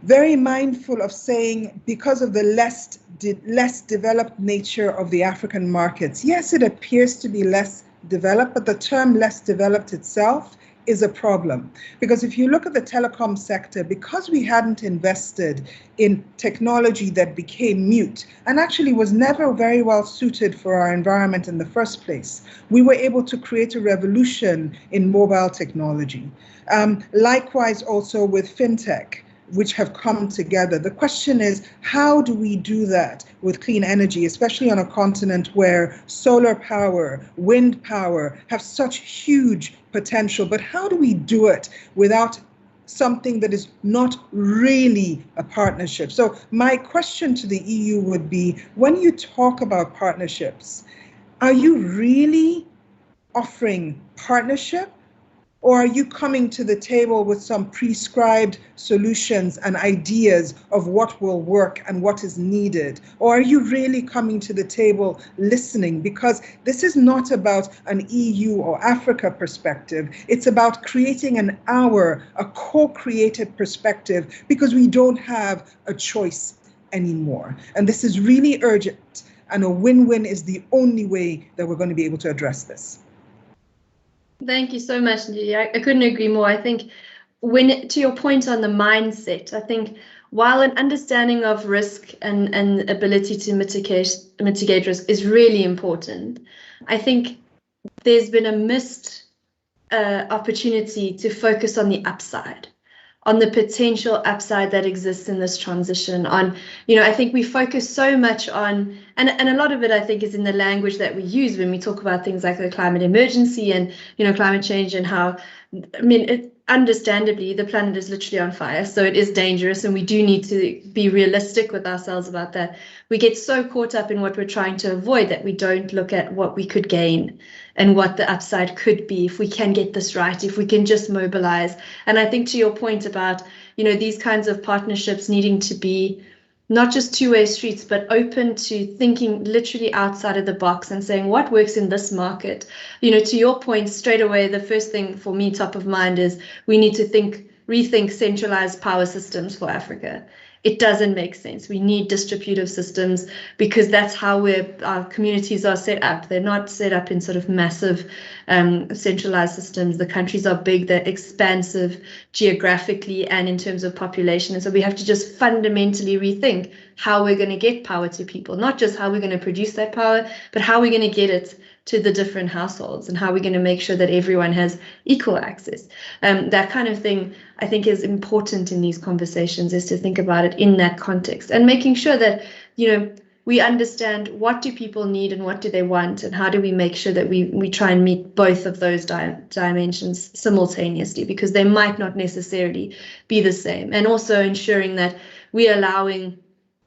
very mindful of saying, because of the less developed nature of the African markets, yes, it appears to be less developed, but the term less developed itself is a problem. Because if you look at the telecom sector, because we hadn't invested in technology that became mute and actually was never very well suited for our environment in the first place, we were able to create a revolution in mobile technology. Likewise also with fintech, which have come together. The question is, how do we do that with clean energy, especially on a continent where solar power, wind power have such huge potential, but how do we do it without something that is not really a partnership? So my question to the EU would be, when you talk about partnerships, are you really offering partnership? Or are you coming to the table with some prescribed solutions and ideas of what will work and what is needed? Or are you really coming to the table listening? Because this is not about an EU or Africa perspective. It's about creating a co-created perspective, because we don't have a choice anymore. And this is really urgent. And a win-win is the only way that we're going to be able to address this. Thank you so much, Ndidi. I couldn't agree more. I think to your point on the mindset, I think while an understanding of risk and ability to mitigate risk is really important, I think there's been a missed opportunity to focus on the upside, on the potential upside that exists in this transition. I think we focus so much on, and a lot of it I think is in the language that we use when we talk about things like the climate emergency and climate change, and how, understandably, the planet is literally on fire, so it is dangerous, and we do need to be realistic with ourselves about that. We get so caught up in what we're trying to avoid that we don't look at what we could gain and what the upside could be if we can get this right, if we can just mobilize. And I think to your point about, these kinds of partnerships needing to be not just two-way streets, but open to thinking literally outside of the box and saying what works in this market. To your point, straight away, the first thing for me top of mind is we need to rethink centralized power systems for Africa. It doesn't make sense. We need distributive systems, because that's how our communities are set up. They're not set up in sort of massive centralized systems. The countries are big, they're expansive geographically and in terms of population. And so we have to just fundamentally rethink how we're going to get power to people, not just how we're going to produce that power, but how we're going to get it to the different households, and how we're going to make sure that everyone has equal access. That kind of thing, I think, is important in these conversations, is to think about it in that context, and making sure that, we understand what do people need and what do they want, and how do we make sure that we try and meet both of those dimensions simultaneously, because they might not necessarily be the same. And also ensuring that we're allowing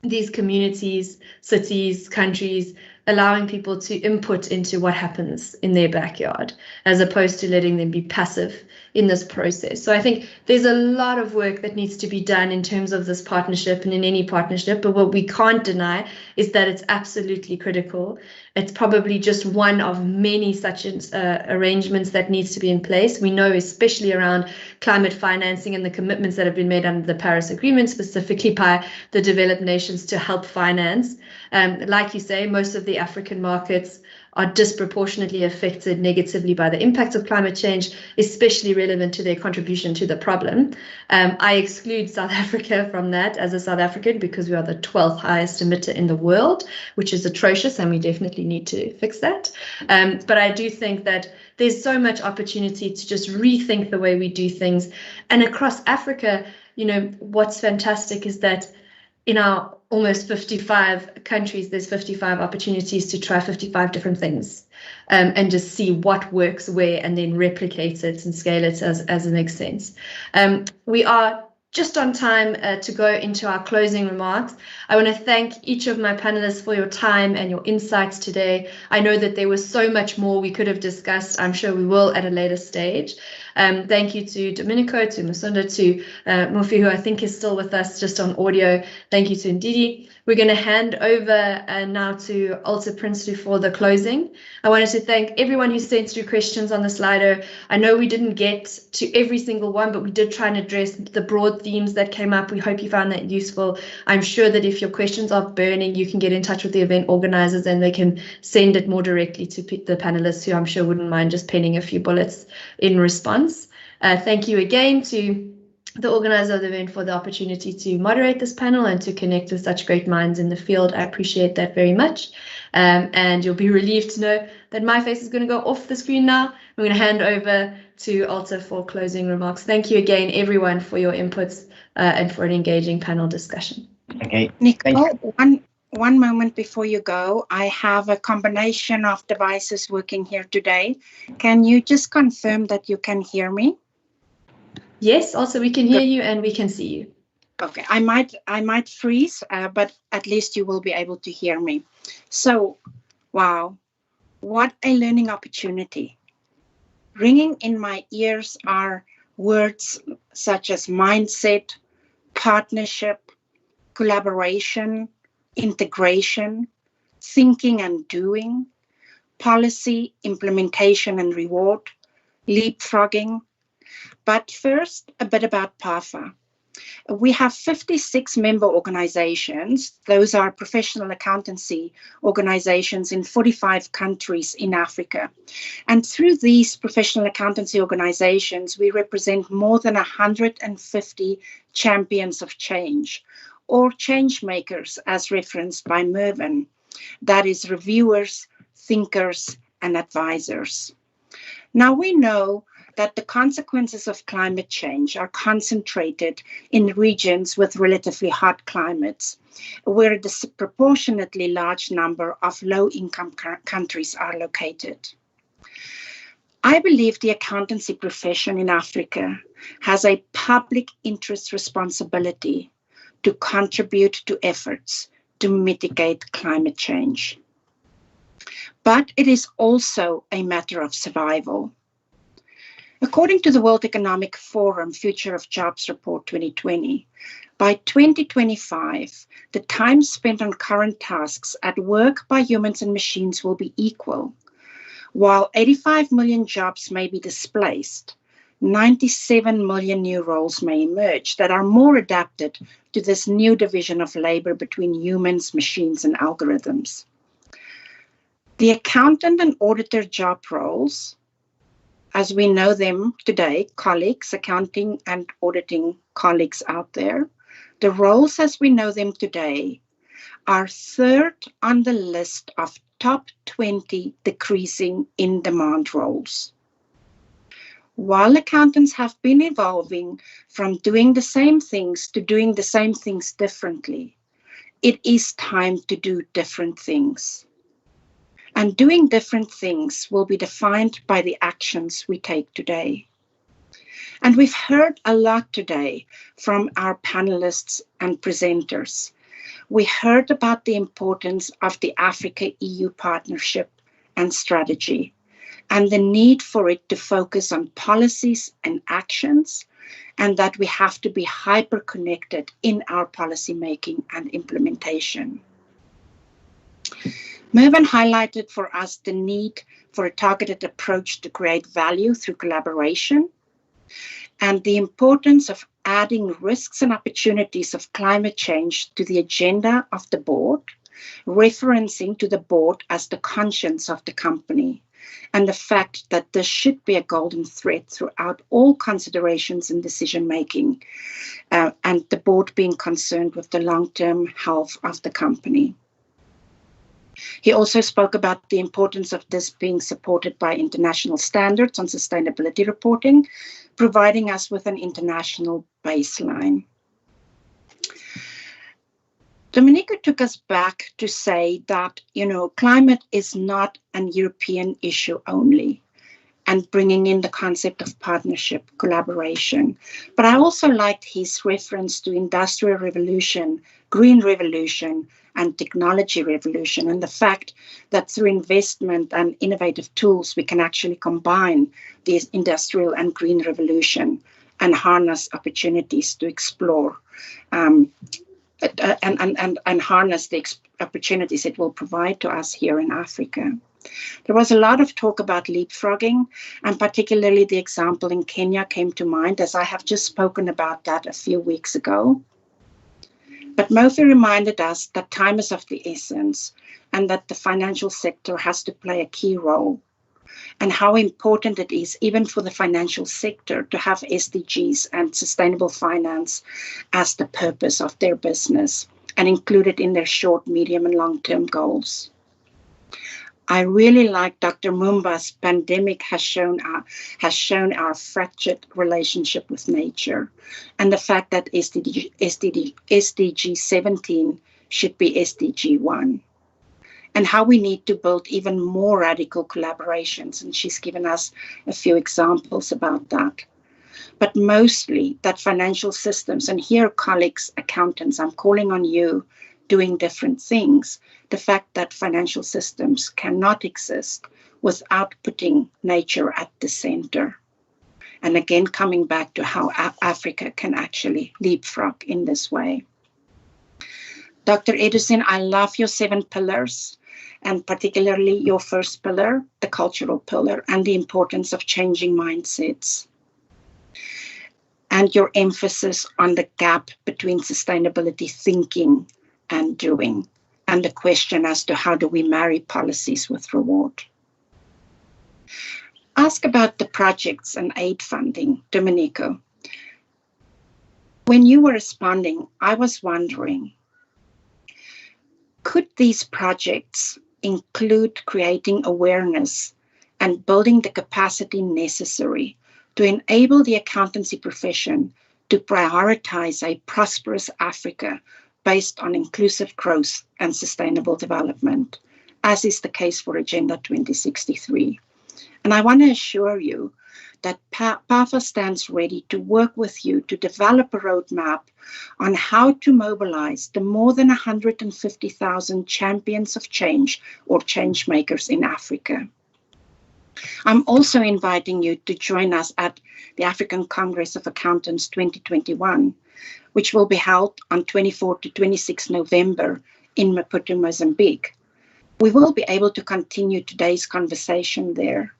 these communities, cities, countries, allowing people to input into what happens in their backyard, as opposed to letting them be passive in this process. So I think there's a lot of work that needs to be done in terms of this partnership and in any partnership, but what we can't deny is that it's absolutely critical. It's probably just one of many such arrangements that needs to be in place. We know, especially around climate financing and the commitments that have been made under the Paris Agreement, specifically by the developed nations to help finance. Like you say, most of the African markets are disproportionately affected negatively by the impacts of climate change, especially relevant to their contribution to the problem. I exclude South Africa from that as a South African, because we are the 12th highest emitter in the world, which is atrocious, and we definitely need to fix that. But I do think that there's so much opportunity to just rethink the way we do things. And across Africa, what's fantastic is that in our almost 55 countries, there's 55 opportunities to try 55 different things, and just see what works where, and then replicate it and scale it as it makes sense. We are just on time to go into our closing remarks. I want to thank each of my panelists for your time and your insights today. I know that there was so much more we could have discussed. I'm sure we will at a later stage. Thank you to Domenico, to Musonda, to Mofi, who I think is still with us just on audio. Thank you to Ndidi. We're going to hand over now to Alta Prinsloo for the closing. I wanted to thank everyone who sent through questions on the Slido. I know we didn't get to every single one, but we did try and address the broad themes that came up. We hope you found that useful. I'm sure that if your questions are burning, you can get in touch with the event organizers and they can send it more directly to the panelists, who I'm sure wouldn't mind just penning a few bullets in response. Thank you again to the organizer of the event for the opportunity to moderate this panel and to connect with such great minds in the field. I appreciate that very much. And you'll be relieved to know that my face is going to go off the screen now. I'm going to hand over to Alta for closing remarks. Thank you again, everyone, for your inputs and for an engaging panel discussion. Okay. Nicole, one moment before you go, I have a combination of devices working here today. Can you just confirm that you can hear me? Yes, also we can hear you and we can see you. Okay, I might freeze, but at least you will be able to hear me. So, wow, what a learning opportunity. Ringing in my ears are words such as mindset, partnership, collaboration, integration, thinking and doing, policy, implementation and reward, leapfrogging. But first, a bit about PAFA. We have 56 member organizations. Those are professional accountancy organizations in 45 countries in Africa. And through these professional accountancy organizations, we represent more than 150 champions of change, or change makers, as referenced by Mervyn. That is reviewers, thinkers, and advisors. Now we know that the consequences of climate change are concentrated in regions with relatively hot climates, where a disproportionately large number of low-income countries are located. I believe the accountancy profession in Africa has a public interest responsibility to contribute to efforts to mitigate climate change. But it is also a matter of survival. According to the World Economic Forum Future of Jobs Report 2020, by 2025, the time spent on current tasks at work by humans and machines will be equal. While 85 million jobs may be displaced, 97 million new roles may emerge that are more adapted to this new division of labor between humans, machines, and algorithms. The accountant and auditor job roles, as we know them today, colleagues, accounting and auditing colleagues out there, the roles as we know them today are third on the list of top 20 decreasing in demand roles. While accountants have been evolving from doing the same things to doing the same things differently, it is time to do different things. And doing different things will be defined by the actions we take today. And we've heard a lot today from our panelists and presenters. We heard about the importance of the Africa-EU partnership and strategy, and the need for it to focus on policies and actions, and that we have to be hyper-connected in our policy making and implementation. Mervyn highlighted for us the need for a targeted approach to create value through collaboration, and the importance of adding risks and opportunities of climate change to the agenda of the board, referencing to the board as the conscience of the company, and the fact that this should be a golden thread throughout all considerations in decision-making, and the board being concerned with the long-term health of the company. He also spoke about the importance of this being supported by international standards on sustainability reporting, providing us with an international baseline. Domenico took us back to say that, climate is not an European issue only. and bringing in the concept of partnership, collaboration. But I also liked his reference to industrial revolution, green revolution, and technology revolution, and the fact that through investment and innovative tools, we can actually combine this industrial and green revolution and harness opportunities to explore and harness the opportunities it will provide to us here in Africa. There was a lot of talk about leapfrogging, and particularly the example in Kenya came to mind, as I have just spoken about that a few weeks ago. But Mofi reminded us that time is of the essence and that the financial sector has to play a key role, and how important it is even for the financial sector to have SDGs and sustainable finance as the purpose of their business and included in their short, medium, and long-term goals. I really like Dr. Mumba's pandemic has shown our fractured relationship with nature, and the fact that SDG 17 should be SDG 1, and how we need to build even more radical collaborations. And she's given us a few examples about that. But mostly that financial systems, and here colleagues, accountants, I'm calling on you, doing different things, the fact that financial systems cannot exist without putting nature at the center. And again, coming back to how Africa can actually leapfrog in this way. Dr. Edison, I love your 7 pillars, and particularly your first pillar, the cultural pillar, and the importance of changing mindsets. And your emphasis on the gap between sustainability thinking and doing, and the question as to how do we marry policies with reward. Ask about the projects and aid funding, Domenico. When you were responding, I was wondering, could these projects include creating awareness and building the capacity necessary to enable the accountancy profession to prioritize a prosperous Africa based on inclusive growth and sustainable development, as is the case for Agenda 2063. And I want to assure you that PAFA stands ready to work with you to develop a roadmap on how to mobilize the more than 150,000 champions of change or change makers in Africa. I'm also inviting you to join us at the African Congress of Accountants 2021, which will be held on 24 to 26 November in Maputo, Mozambique. We will be able to continue today's conversation there.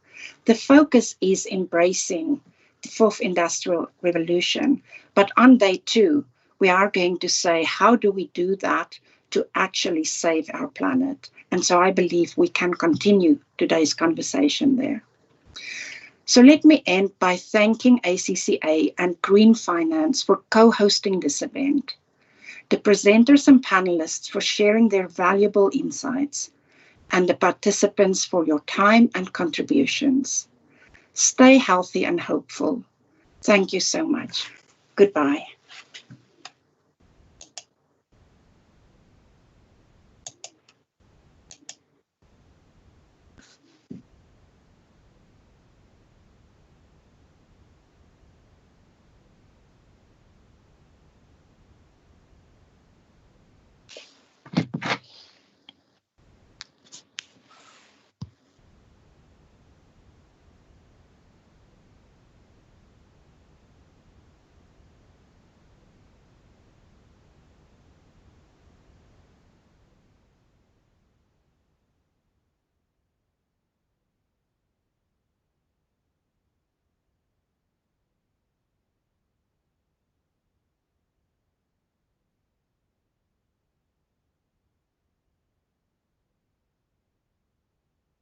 The focus is embracing the 4th Industrial Revolution, but on day 2, we are going to say, how do we do that to actually save our planet? And so I believe we can continue today's conversation there. So let me end by thanking ACCA and Green Finance for co-hosting this event, the presenters and panelists for sharing their valuable insights, and the participants for your time and contributions. Stay healthy and hopeful. Thank you so much. Goodbye.